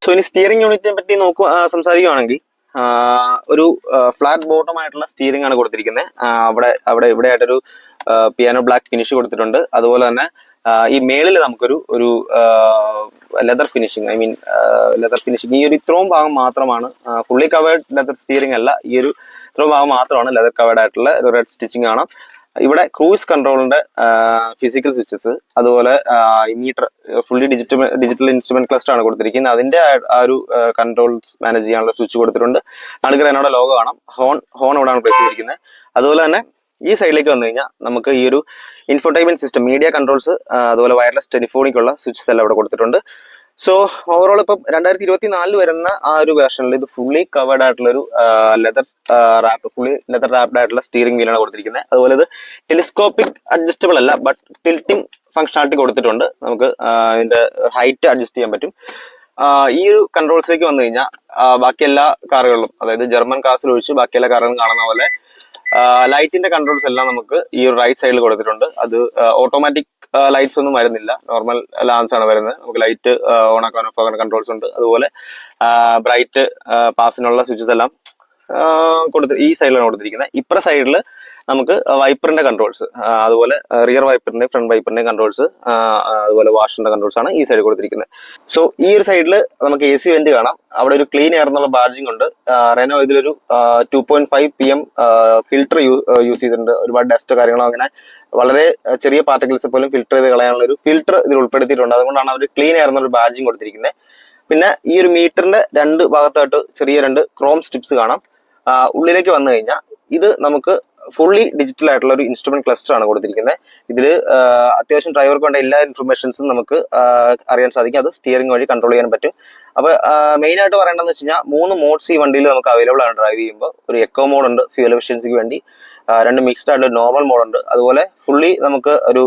സോ ഇനി സ്റ്റിയറിംഗ് യൂണിറ്റിനെ പറ്റി സംസാരിക്കുകയാണെങ്കിൽ ഒരു ഫ്ലാറ്റ് ബോട്ടം ആയിട്ടുള്ള സ്റ്റിയറിംഗ് ആണ് കൊടുത്തിരിക്കുന്നത്. ഇവിടെ ആയിട്ടൊരു പിയാനോ ബ്ലാക്ക് ഫിനിഷ് കൊടുത്തിട്ടുണ്ട്. അതുപോലെ തന്നെ ഈ മേളിൽ നമുക്കൊരു ലെതർ ഫിനിഷിങ്, ലെതർ ഫിനിഷിങ് ഈ ഒരു ഇത്രയും ഭാഗം മാത്രമാണ് ഫുള്ളി കവേർഡ് ലെതർ സ്റ്റിയറിംഗ് അല്ല, ഈ ഒരു ഇത്രയും ഭാഗം മാത്രമാണ് ലെതർ കവേർഡ് ആയിട്ടുള്ള ഒരു റെഡ് സ്റ്റിച്ചിങ് കാണാം. ഇവിടെ ക്രൂസ് കൺട്രോളിന്റെ ഫിസിക്കൽ സ്വിച്ചസ്, അതുപോലെ ഈ meter fully digital instrument cluster ആണ് കൊടുത്തിരിക്കുന്നത്. അതിന്റെ ആ ഒരു കൺട്രോൾസ് മാനേജ് ചെയ്യാനുള്ള സ്വിച്ച് കൊടുത്തിട്ടുണ്ട്. നാളുകൾ എന്നോട് ലോഗോ കാണാം. ഹോൺ ഇവിടെയാണ് പ്ലേസ് ചെയ്തിരിക്കുന്നത്. അതുപോലെ തന്നെ ഈ സൈഡിലേക്ക് വന്നു കഴിഞ്ഞാൽ നമുക്ക് ഈ ഒരു ഇൻഫോർടൈൻമെന്റ് സിസ്റ്റം, മീഡിയ കൺട്രോൾസ്, അതുപോലെ വയർലെസ് ടെലിഫോണിക്കുള്ള സ്വിച്ചസ് എല്ലാം ഇവിടെ കൊടുത്തിട്ടുണ്ട്. സോ ഓവറോൾ ഇപ്പം 2024 വരുന്ന ആ ഒരു വേർഷനിൽ ഇത് ഫുള്ളി കവേർഡ് ആയിട്ടുള്ള ഒരു ഫുള്ളി ലെതർ റാപ്ഡ് ആയിട്ടുള്ള സ്റ്റിയറിംഗ് വീലാണ് കൊടുത്തിരിക്കുന്നത്. അതുപോലെ ഇത് ടെലിസ്കോപ്പിക് അഡ്ജസ്റ്റബിൾ അല്ല, ബട്ട് ടിൽറ്റിംഗ് ഫംഗ്ഷനാലിറ്റി കൊടുത്തിട്ടുണ്ട്. നമുക്ക് ഇതിന്റെ ഹൈറ്റ് അഡ്ജസ്റ്റ് ചെയ്യാൻ പറ്റും. ഈ ഒരു കൺട്രോൾസിലേക്ക് വന്നു കഴിഞ്ഞാൽ ബാക്കി എല്ലാ കാറുകളിലും, അതായത് ജർമ്മൻ കാർസിൽ ഒഴിച്ച് ബാക്കി എല്ലാ കാറുകളും കാണുന്ന പോലെ ലൈറ്റിന്റെ കൺട്രോൾസ് എല്ലാം നമുക്ക് ഈ ഒരു റൈറ്റ് സൈഡിൽ കൊടുത്തിട്ടുണ്ട്. അത് ഓട്ടോമാറ്റിക് ലൈറ്റ്സ് ഒന്നും വരുന്നില്ല, നോർമൽ ലാംപ്സ് ആണ് വരുന്നത്. നമുക്ക് ലൈറ്റ് ഓൺ ആക്കാൻ ഓഫ് ആക്കാൻ കൺട്രോൾസ് ഉണ്ട്. അതുപോലെ ബ്രൈറ്റ് പാസിനുള്ള സ്വിച്ചസ് എല്ലാം ഈ സൈഡിലാണ് കൊടുത്തിരിക്കുന്നത്. ഇപ്പുറ സൈഡിൽ നമുക്ക് വൈപ്പറിന്റെ കൺട്രോൾസ്, അതുപോലെ റിയർ വൈപ്പറിന്റെ ഫ്രണ്ട് വൈപ്പറിന്റെ കൺട്രോൾസ്, അതുപോലെ വാഷിന്റെ കൺട്രോൾസ് ആണ് ഈ സൈഡിൽ കൊടുത്തിരിക്കുന്നത്. സോ ഈ ഒരു സൈഡിൽ നമുക്ക് AC വെന്റ് കാണാം. അവിടെ ഒരു ക്ലീൻ എയർ എന്നുള്ള ബാഡ്ജിങ് ഉണ്ട്. റെനോ ഇതിലൊരു 2.5 PM ഫിൽറ്റർ യൂസ് ചെയ്തിട്ടുണ്ട്. ഒരുപാട് ഡസ്റ്റ് കാര്യങ്ങളോ അങ്ങനെ വളരെ ചെറിയ പാർട്ടിക്കിൾസ് പോലും ഫിൽറ്റർ ചെയ്ത് കളയാനുള്ള ഒരു ഫിൽറ്റർ ഇതിൽ ഉൾപ്പെടുത്തിയിട്ടുണ്ട്. അതുകൊണ്ടാണ് അവർ ക്ലീൻ എയർ എന്നുള്ള ബാഡ്ജിങ് കൊടുത്തിരിക്കുന്നത്. പിന്നെ ഈ ഒരു മീറ്ററിന്റെ രണ്ട് ഭാഗത്തായിട്ട് ചെറിയ രണ്ട് ക്രോം സ്ട്രിപ്സ് കാണാം. ഉള്ളിലേക്ക് വന്നു കഴിഞ്ഞാൽ ഇത് നമുക്ക് ഫുള്ളി ഡിജിറ്റൽ ആയിട്ടുള്ള ഒരു ഇൻസ്ട്രുമെന്റ് ക്ലസ്റ്റർ ആണ് കൊടുത്തിരിക്കുന്നത്. ഇതിൽ അത്യാവശ്യം ഡ്രൈവർക്ക് വേണ്ട എല്ലാ ഇൻഫർമേഷൻസും നമുക്ക് അറിയാൻ സാധിക്കും. അത് സ്റ്റിയറിംഗ് വഴി കൺട്രോൾ ചെയ്യാൻ പറ്റും. അപ്പൊ മെയിൻ ആയിട്ട് പറയേണ്ടതെന്ന് വെച്ച് കഴിഞ്ഞാൽ 3 മോഡ്സ് ഈ വണ്ടിയിൽ നമുക്ക് അവൈലബിൾ ആണ് ഡ്രൈവ് ചെയ്യുമ്പോൾ. ഒരു എക്കോ മോഡ് ഉണ്ട് ഫ്യൂൽ എഫിഷ്യൻസിക്ക് വേണ്ടി, 2 മിക്സ്ഡ് ആയിട്ട് നോർമൽ മോഡ് ഉണ്ട്. അതുപോലെ ഫുള്ളി നമുക്ക് ഒരു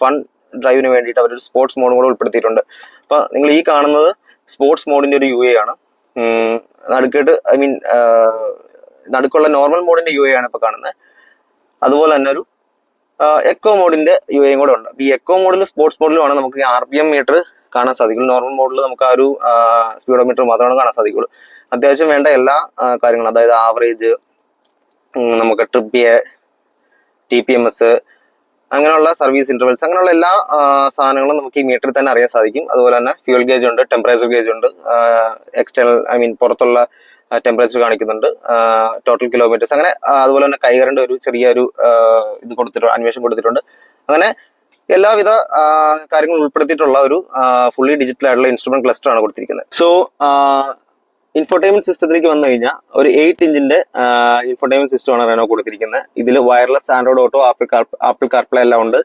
ഫൺ ഡ്രൈവിന് വേണ്ടിയിട്ട് അവരൊരു സ്പോർട്സ് മോഡും കൂടെ ഉൾപ്പെടുത്തിയിട്ടുണ്ട്. അപ്പൊ നിങ്ങൾ ഈ കാണുന്നത് സ്പോർട്സ് മോഡിന്റെ ഒരു UA ആണ്. നടുക്കായിട്ട് നടുക്കുള്ള നോർമൽ മോഡിന്റെ UA ആണ് ഇപ്പൊ കാണുന്നത്. അതുപോലെ തന്നെ ഒരു എക്കോ മോഡിന്റെ UA കൂടെ ഉണ്ട്. ഈ എക്കോ മോഡിലും സ്പോർട്സ് മോഡിലുമാണ് നമുക്ക് RPM മീറ്റർ കാണാൻ സാധിക്കുള്ളൂ. നോർമൽ മോഡിൽ നമുക്ക് ആ ഒരു സ്പീഡോമീറ്റർ മാത്രമാണ് കാണാൻ സാധിക്കുള്ളൂ. അത്യാവശ്യം വേണ്ട എല്ലാ കാര്യങ്ങളും, അതായത് ആവറേജ്, നമുക്ക് ട്രിപ്പ്, TPMS, അങ്ങനെയുള്ള സർവീസ് ഇന്റർവെൽസ്, അങ്ങനെയുള്ള എല്ലാ സാധനങ്ങളും നമുക്ക് ഈ മീറ്ററിൽ തന്നെ അറിയാൻ സാധിക്കും. അതുപോലെ തന്നെ ഫ്യൂൽ ഗേജ് ഉണ്ട്, ടെമ്പറേച്ചർ ഗേജ് ഉണ്ട്, എക്സ്റ്റേണൽ പുറത്തുള്ള ടെമ്പറേച്ചർ കാണിക്കുന്നുണ്ട്, ടോട്ടൽ കിലോമീറ്റേഴ്സ്, അങ്ങനെ അതുപോലെ തന്നെ കൈകറിന്റെ ഒരു ചെറിയൊരു ഇത് കൊടുത്തിട്ടുണ്ട്, അന്വേഷണം കൊടുത്തിട്ടുണ്ട്. അങ്ങനെ എല്ലാവിധ കാര്യങ്ങളും ഉൾപ്പെടുത്തിയിട്ടുള്ള ഒരു ഫുള്ളി ഡിജിറ്റൽ ആയിട്ടുള്ള ഇൻസ്ട്രുമെന്റ് ക്ലസ്റ്റർ ആണ് കൊടുത്തിരിക്കുന്നത്. സോ ഇൻഫോർടൈൻമെന്റ് സിസ്റ്റത്തിലേക്ക് വന്നു കഴിഞ്ഞാൽ ഒരു 8 ഇഞ്ചിന്റെ ഇൻഫോർടൈൻമെന്റ് സിസ്റ്റമാണ് റെനോ കൊടുത്തിരിക്കുന്നത്. ഇതിൽ wireless Android auto, Apple CarPlay എല്ലാം ഉണ്ട്.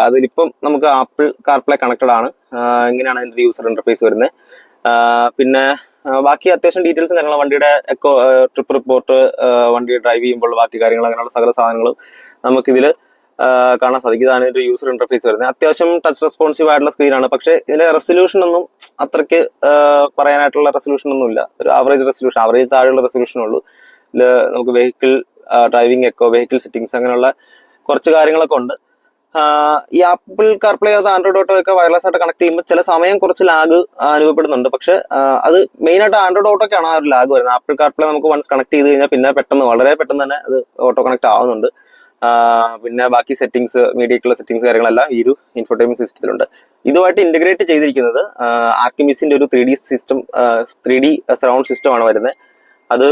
അതിലിപ്പം നമുക്ക് ആപ്പിൾ കാർപ്ലേ കണക്റ്റഡ് ആണ്. ഇങ്ങനെയാണ് അതിന്റെ യൂസർ ഇന്റർഫേസ് വരുന്നത്. പിന്നെ ബാക്കി അത്യാവശ്യം ഡീറ്റെയിൽസും കാര്യങ്ങളും, വണ്ടിയുടെ ട്രിപ്പ് റിപ്പോർട്ട്, വണ്ടി ഡ്രൈവ് ചെയ്യുമ്പോൾ ബാക്കി കാര്യങ്ങൾ, അങ്ങനെയുള്ള സകല സാധനങ്ങളും നമുക്കിതിൽ കാണാൻ സാധിക്കും. ഇതാണ് ഒരു യൂസർ ഇന്റർഫേസ് വരുന്നത്. അത്യാവശ്യം ടച്ച് റെസ്പോൺസീവ് ആയിട്ടുള്ള സ്ക്രീനാണ്. പക്ഷേ ഇതിന്റെ റെസൊല്യൂഷൻ ഒന്നും അത്രയ്ക്ക് പറയാനായിട്ടുള്ള റെസൊല്യൂഷൻ ഒന്നും ഇല്ല. ഒരു ആവറേജ് റെസൊല്യൂഷൻ, ആവറേജ് താഴെയുള്ള റെസൊല്യൂഷനേ ഉള്ളൂ. ഇതിൽ നമുക്ക് vehicle driving, eco, vehicle settings, അങ്ങനെയുള്ള കുറച്ച് കാര്യങ്ങളൊക്കെ ഉണ്ട്. ഈ ആപ്പിൾ കാർപ്ലേ അത് ആൻഡ്രോയിഡ് ഓട്ടോ ഒക്കെ വയർലെസ് ആയിട്ട് കണക്ട് ചെയ്യുമ്പോൾ ചില സമയം കുറച്ച് ലാഗ് അനുഭവപ്പെടുന്നുണ്ട്. പക്ഷെ അത് മെയിൻ ആയിട്ട് ആൻഡ്രോയിഡ് ഓട്ടോക്കാണ് ആ ഒരു ലാഗ് വരുന്നത്. ആപ്പിൾ കാർപ്ലേ നമുക്ക് വൺസ് കണക്ട് ചെയ്ത് കഴിഞ്ഞാൽ പിന്നെ വളരെ പെട്ടെന്ന് തന്നെ അത് ഓട്ടോ കണക്ട് ആവുന്നുണ്ട്. പിന്നെ ബാക്കി സെറ്റിംഗ്സ്, മീഡിയക്കുള്ള സെറ്റിംഗ്സ് കാര്യങ്ങളെല്ലാം ഈ ഒരു ഇൻഫോർടൈൻമെന്റ് സിസ്റ്റത്തിലുണ്ട്. ഇതുമായിട്ട് ഇന്റഗ്രേറ്റ് ചെയ്തിരിക്കുന്നത് ആർക്കിമിസിന്റെ ഒരു 3D system, 3D surround system ആണ് വരുന്നത്. അത്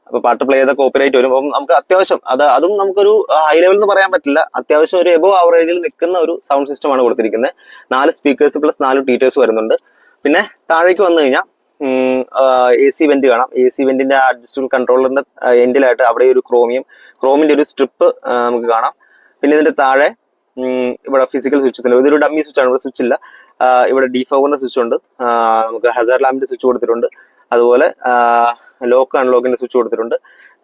അപ്പൊ പാട്ട് പ്ലേ ചെയ്ത കോപ്പിറൈറ്റ് വരും. അപ്പം നമുക്ക് അത്യാവശ്യം അതും നമുക്കൊരു ഹൈ ലെവൽ എന്ന് പറയാൻ പറ്റില്ല, അത്യാവശ്യം ഒരു എബോ ആവറേജിൽ നിൽക്കുന്ന ഒരു സൗണ്ട് സിസ്റ്റം ആണ് കൊടുത്തിരിക്കുന്നത്. 4 സ്പീക്കേഴ്സ് പ്ലസ് 4 ട്വീറ്റേഴ്സ് വരുന്നുണ്ട്. പിന്നെ താഴേക്ക് വന്നു കഴിഞ്ഞാൽ AC വെന്റ് കാണാം. AC വെന്റിന്റെ അഡ്ജസ്റ്റബിൾ കൺട്രോളറിന്റെ എൻഡിലായിട്ട് അവിടെ ഒരു ക്രോമിന്റെ ഒരു സ്ട്രിപ്പ് നമുക്ക് കാണാം. പിന്നെ ഇതിന്റെ താഴെ ഇവിടെ ഫിസിക്കൽ സ്വിച്ചസ് ഉണ്ട്. ഇതൊരു ഡമ്മി സ്വിച്ച് ആണ്, ഇവിടെ സ്വിച്ച് ഇല്ല. ഇവിടെ ഡിഫോഗറിന്റെ സ്വിച്ച് ഉണ്ട്, നമുക്ക് ഹസാർഡ് ലാമ്പിന്റെ സ്വിച്ച് കൊടുത്തിട്ടുണ്ട്, അതുപോലെ ലോക്ക് അൺലോക്കിന്റെ സ്വിച്ച് കൊടുത്തിട്ടുണ്ട്,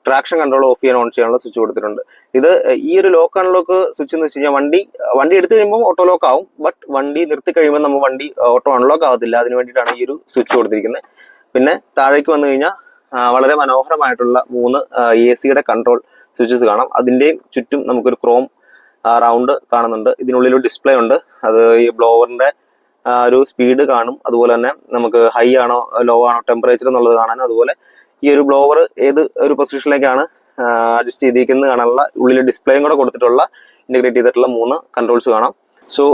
ട്രാക്ഷൻ കൺട്രോൾ ഓഫ് ചെയ്യാൻ ഓൺ ചെയ്യാനുള്ള സ്വിച്ച് കൊടുത്തിട്ടുണ്ട്. ഇത് ഈ ഒരു ലോക്ക് അൺലോക്ക് സ്വിച്ച് എന്ന് വെച്ച് കഴിഞ്ഞാൽ വണ്ടി എടുത്തു കഴിയുമ്പോൾ ഓട്ടോ ലോക്ക് ആവും, ബട്ട് വണ്ടി നിർത്തി കഴിയുമ്പോൾ നമ്മൾ വണ്ടി ഓട്ടോ അൺലോക്ക് ആവത്തില്ല. അതിന് വേണ്ടിയിട്ടാണ് ഈ ഒരു സ്വിച്ച് കൊടുത്തിരിക്കുന്നത്. പിന്നെ താഴേക്ക് വന്നു കഴിഞ്ഞാൽ വളരെ മനോഹരമായിട്ടുള്ള 3 AC കൺട്രോൾ സ്വിച്ചസ് കാണാം. അതിന്റെയും ചുറ്റും നമുക്കൊരു ക്രോം റൗണ്ട് കാണുന്നുണ്ട്. ഇതിനുള്ളിൽ ഒരു ഡിസ്പ്ലേ ഉണ്ട്. അത് ഈ ബ്ലോവറിന്റെ ഒരു സ്പീഡ് കാണും, അതുപോലെ തന്നെ നമുക്ക് ഹൈ ആണോ ലോ ആണോ ടെമ്പറേച്ചർ എന്നുള്ളത് കാണാൻ, അതുപോലെ ഈ ഒരു ബ്ലോവർ ഏത് ഒരു പൊസിഷനിലേക്കാണ് അഡ്ജസ്റ്റ് ചെയ്തിരിക്കുന്നത് കാണാനുള്ള ഉള്ളിൽ ഡിസ്പ്ലേയും കൂടെ കൊടുത്തിട്ടുള്ള ഇന്റഗ്രേറ്റ് ചെയ്തിട്ടുള്ള 3 കൺട്രോൾസ് കാണാം. സോ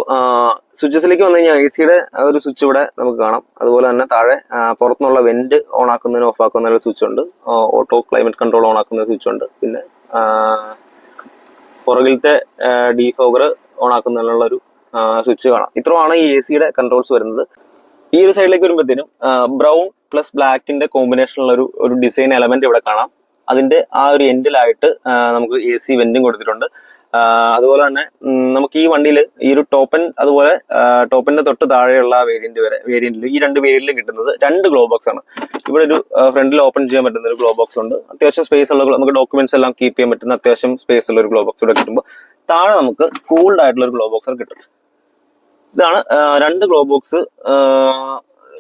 സ്വിച്ചസിലേക്ക് വന്നു കഴിഞ്ഞാൽ AC ഒരു സ്വിച്ച് ഇവിടെ നമുക്ക് കാണാം. അതുപോലെ തന്നെ താഴെ പുറത്തുനിന്നുള്ള വെന്റ് ഓൺ ആക്കുന്നതിന് ഓഫ് ആക്കുന്നതിന് സ്വിച്ച് ഉണ്ട്, ഓട്ടോ ക്ലൈമറ്റ് കൺട്രോൾ ഓൺ ആക്കുന്ന സ്വിച്ച് ഉണ്ട്, പിന്നെ പുറകിലത്തെ ഡീഫോഗർ ഓൺ ആക്കുന്നതിനുള്ള ഒരു സ്വിച്ച് കാണാം. ഇത്രയാണ് ഈ AC കൺട്രോൾസ് വരുന്നത്. ഈ ഒരു സൈഡിലേക്ക് വരുമ്പോഴത്തേനും ബ്രൗൺ പ്ലസ് ബ്ലാക്കിന്റെ കോമ്പിനേഷനുള്ള ഒരു ഡിസൈൻ എലമെന്റ് ഇവിടെ കാണാം. അതിന്റെ ആ ഒരു എൻഡിലായിട്ട് നമുക്ക് AC വെന്റും കൊടുത്തിട്ടുണ്ട്. അതുപോലെ തന്നെ നമുക്ക് ഈ വണ്ടിയിൽ ഈ ഒരു ടോപ്പൻ, അതുപോലെ ടോപ്പന്റെ തൊട്ട് താഴെയുള്ള വേരിയന്റിൽ ഈ 2 വേരിയന്റിലും കിട്ടുന്നത് 2 ഗ്ലോ ബോക്സ് ആണ്. ഇവിടെ ഒരു ഫ്രണ്ടിൽ ഓപ്പൺ ചെയ്യാൻ പറ്റുന്ന ഒരു ഗ്ലോ ബോക്സ് ഉണ്ട്. അത്യാവശ്യം സ്പേസ് ഉള്ള, നമുക്ക് ഡോക്യുമെന്റ്സ് എല്ലാം കീപ്പ് ചെയ്യാൻ പറ്റുന്ന അത്യാവശ്യം സ്പേസ് ഉള്ള ഒരു ഗ്ലോ ബോക്സ് ഇവിടെ കിട്ടുമ്പോൾ താഴെ നമുക്ക് കൂൾഡ് ആയിട്ടുള്ള ഒരു ഗ്ലോ ബോക്സ് കിട്ടും. ഇതാണ് 2 ഗ്ലോ ബോക്സ്,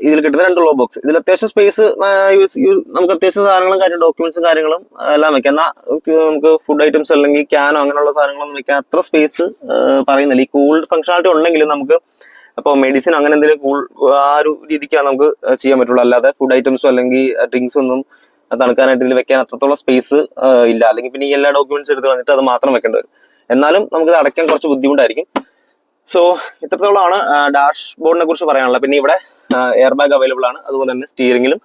ഇതിൽ കിട്ടുന്ന 2 ഗ്ലോ ബോക്സ്. ഇതിൽ അത്യാവശ്യം സ്പേസ്, നമുക്ക് അത്യാവശ്യം സാധനങ്ങളും ഡോക്യുമെന്റ്സും കാര്യങ്ങളും എല്ലാം വെക്കാം. എന്നാൽ നമുക്ക് ഫുഡ് ഐറ്റംസ് അല്ലെങ്കിൽ ക്യാനോ അങ്ങനെയുള്ള സാധനങ്ങളൊന്നും വെക്കാൻ അത്ര സ്പേസ് പറയുന്നില്ല. ഈ കൂൾഡ് ഫംഗ്ഷനാലിറ്റി ഉണ്ടെങ്കിലും നമുക്ക് അപ്പോൾ മെഡിസിൻ അങ്ങനെ എന്തെങ്കിലും ആ ഒരു രീതിക്കാണ് നമുക്ക് ചെയ്യാൻ പറ്റുള്ളൂ. അല്ലാതെ ഫുഡ് ഐറ്റംസോ അല്ലെങ്കിൽ ഡ്രിങ്ക്സ് ഒന്നും തണുക്കാനായിട്ട് ഇതിൽ വെക്കാൻ അത്രത്തോളം സ്പേസ് ഇല്ല. അല്ലെങ്കിൽ പിന്നെ ഈ എല്ലാ ഡോക്യുമെന്റ്സ് എടുത്ത് വന്നിട്ട് അത് മാത്രം വെക്കേണ്ടി വരും. എന്നാലും നമുക്കിത് അടയ്ക്കാൻ കുറച്ച് ബുദ്ധിമുട്ടായിരിക്കും. സോ ഇത്രത്തോളമാണ് ഡാഷ് ബോർഡിനെ കുറിച്ച് പറയാനുള്ളത്. പിന്നെ ഇവിടെ എയർ ബാഗ് അവൈലബിൾ ആണ്, അതുപോലെ തന്നെ സ്റ്റിയറിംഗിലും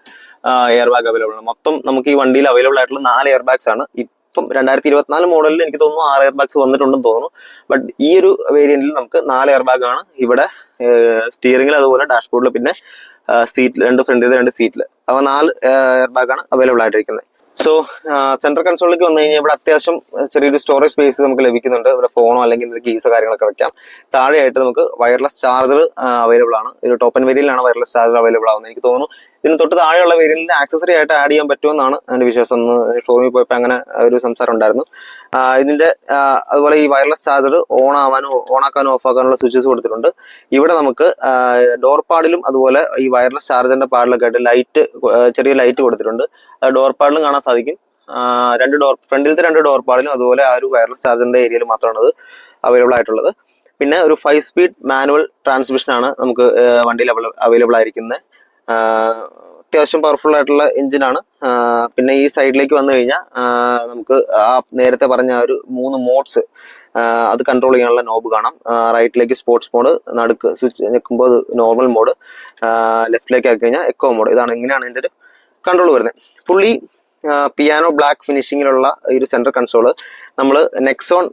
എയർ ബാഗ് അവൈലബിൾ ആണ്. മൊത്തം നമുക്ക് ഈ വണ്ടിയിൽ അവൈലബിൾ ആയിട്ടുള്ള 4 എയർ ബാഗ്സ് ആണ്. ഇപ്പം 2024 മോഡലിൽ എനിക്ക് തോന്നുന്നു 6 എയർ ബാഗ്സ് വന്നിട്ടുണ്ടെന്ന് തോന്നുന്നു. ബട്ട് ഈ ഒരു വേരിയന്റിൽ നമുക്ക് 4 എയർ ബാഗ് ആണ് ഇവിടെ സ്റ്റിയറിംഗിൽ, അതുപോലെ ഡാഷ് ബോർഡിൽ, പിന്നെ സീറ്റിൽ 2 ഫ്രണ്ടിൽ 2 സീറ്റിൽ, അവ 4 എയർ ബാഗ് ആണ് അവൈലബിൾ ആയിട്ടിരിക്കുന്നത്. സോ സെൻട്രൽ കൺസോളിലേക്ക് വന്നു കഴിഞ്ഞാൽ ഇവിടെ അത്യാവശ്യം ചെറിയൊരു സ്റ്റോറേജ് സ്പേസ് നമുക്ക് ലഭിക്കുന്നുണ്ട്. ഇവിടെ ഫോണോ അല്ലെങ്കിൽ കീസോ കാര്യങ്ങളൊക്കെ വെക്കാം. താഴെയായിട്ട് നമുക്ക് വയർലെസ് ചാർജർ അവൈലബിൾ ആണ്. ഒരു ടോപ്പൻ വേരിയന്റിലാണ് വയർലെസ് ചാർജർ അവൈലബിൾ ആവുന്നത്. എനിക്ക് തോന്നുന്നു ഇതിന് തൊട്ട് താഴെയുള്ള വേരിയന്റിൽ ആക്സസറി ആയിട്ട് ആഡ് ചെയ്യാൻ പറ്റുമെന്നാണ് എന്റെ വിശ്വാസം. ഷോറൂമിൽ പോയപ്പോൾ അങ്ങനെ ഒരു സംസാരം ഉണ്ടായിരുന്നു. ഇതിന്റെ അതുപോലെ ഈ വയർലെസ് ചാർജർ ഓൺ ആക്കാനോ ഓഫ് ആക്കാനുള്ള സ്വിച്ചസ് കൊടുത്തിട്ടുണ്ട്. ഇവിടെ നമുക്ക് ഡോർ പാഡിലും അതുപോലെ ഈ വയർലെസ് ചാർജറിന്റെ പാഡിലൊക്കെ ആയിട്ട് ചെറിയ ലൈറ്റ് കൊടുത്തിട്ടുണ്ട്. ഡോർ പാഡിലും കാണാൻ സാധിക്കും. ഫ്രണ്ടിലത്തെ 2 ഡോർ പാഡിലും അതുപോലെ ആ ഒരു വയർലെസ് ചാർജറിന്റെ ഏരിയയിൽ മാത്രമാണ് അത് അവൈലബിൾ ആയിട്ടുള്ളത്. പിന്നെ ഒരു 5 സ്പീഡ് മാനുവൽ ട്രാൻസ്മിഷൻ ആണ് നമുക്ക് വണ്ടിയിൽ അവൈലബിൾ ആയിരിക്കുന്നത്. അത്യാവശ്യം പവർഫുൾ ആയിട്ടുള്ള എഞ്ചിനാണ്. പിന്നെ ഈ സൈഡിലേക്ക് വന്നു കഴിഞ്ഞാൽ നമുക്ക് ആ നേരത്തെ പറഞ്ഞ ഒരു 3 മോഡ്സ് അത് കൺട്രോൾ ചെയ്യാനുള്ള നോബ് കാണാം. റൈറ്റിലേക്ക് സ്പോർട്സ് മോഡ്, നടുക്ക് സ്വിച്ച് ഞെക്കുമ്പോൾ അത് നോർമൽ മോഡ്, ലെഫ്റ്റിലേക്ക് ആക്കി കഴിഞ്ഞാൽ എക്കോ മോഡ്. ഇങ്ങനെയാണ് ഇതിന്റെ ഒരു കൺട്രോൾ വരുന്നത്. ഫുള്ളി പിയാനോ ബ്ലാക്ക് ഫിനിഷിങ്ങിലുള്ള ഈ ഒരു സെൻട്രൽ കൺസോള് നമ്മൾ നെക്സോൺ,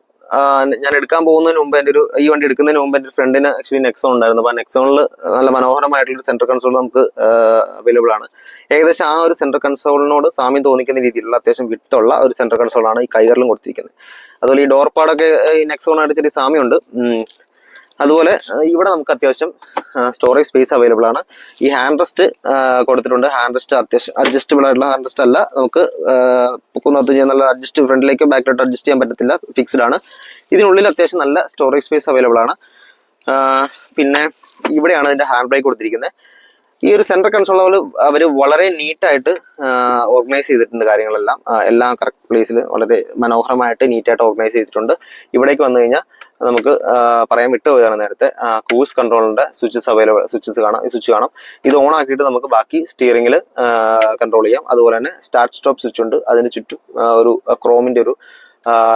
ഞാൻ എടുക്കാൻ പോകുന്നതിന് മുമ്പ് ഈ വണ്ടി എടുക്കുന്നതിന് മുമ്പ് എൻ്റെ ഫ്രണ്ടിന് ആക്ച്വലി നെക്സോൺ ഉണ്ടായിരുന്നു. അപ്പോൾ നെക്സോണിൽ നല്ല മനോഹരമായിട്ടുള്ള സെൻട്രൽ കൺസോൾ നമുക്ക് അവൈലബിൾ ആണ്. ഏകദേശം ആ ഒരു സെൻട്രൽ കൺസോളിനോട് സാമ്യം തോന്നിക്കുന്ന രീതിയിലുള്ള അത്യാവശ്യം വിട്ടുള്ള ഒരു സെൻട്രൽ കൺസോളാണ് ഈ കൈകളിലും കൊടുത്തിരിക്കുന്നത്. അതുപോലെ ഈ ഡോർ പാഡൊക്കെ ഈ നെക്സോണായിട്ട് ചെറിയ സാമ്യമുണ്ട്. അതുപോലെ ഇവിടെ നമുക്ക് അത്യാവശ്യം സ്റ്റോറേജ് സ്പേസ് അവൈലബിൾ ആണ്. ഈ ഹാൻഡ് റെസ്റ്റ് കൊടുത്തിട്ടുണ്ട്. ഹാൻഡ് റെസ്റ്റ് അത്യാവശ്യം അഡ്ജസ്റ്റബിൾ ആയിട്ടുള്ള ഹാൻഡ് റെസ്റ്റ് അല്ല, നമുക്ക് പൊക്കുന്നകത്ത് ചെയ്യാൻ നല്ല അഡ്ജസ്റ്റ്, ഫ്രണ്ടിലേക്ക് ബാക്കിലോട്ട് അഡ്ജസ്റ്റ് ചെയ്യാൻ പറ്റത്തില്ല, ഫിക്സ്ഡ് ആണ്. ഇതിനുള്ളിൽ അത്യാവശ്യം നല്ല സ്റ്റോറേജ് സ്പേസ് അവൈലബിൾ ആണ്. പിന്നെ ഇവിടെയാണ് ഇതിന്റെ ഹാൻഡ് ബ്രേക്ക് കൊടുത്തിരിക്കുന്നത്. ഈ ഒരു സെൻട്രൽ കൺസോൾ അവർ വളരെ നീറ്റായിട്ട് ഓർഗനൈസ് ചെയ്തിട്ടുണ്ട് കാര്യങ്ങളെല്ലാം. എല്ലാം കറക്റ്റ് പ്ലേസിൽ വളരെ മനോഹരമായിട്ട് നീറ്റായിട്ട് ഓർഗനൈസ് ചെയ്തിട്ടുണ്ട്. ഇവിടേക്ക് വന്നു കഴിഞ്ഞാൽ നമുക്ക് പറയാൻ വിട്ടുപോയതാണ് നേരത്തെ, ക്രൂസ് കൺട്രോളിന്റെ സ്വിച്ചസ് കാണാം. ഈ സ്വിച്ച് കാണാം. ഇത് ഓൺ ആക്കിയിട്ട് നമുക്ക് ബാക്കി സ്റ്റിയറിംഗിൽ കൺട്രോൾ ചെയ്യാം. അതുപോലെ തന്നെ സ്റ്റാർട്ട് സ്റ്റോപ്പ് സ്വിച്ച് ഉണ്ട്. അതിന് ചുറ്റും ഒരു ക്രോമിന്റെ ഒരു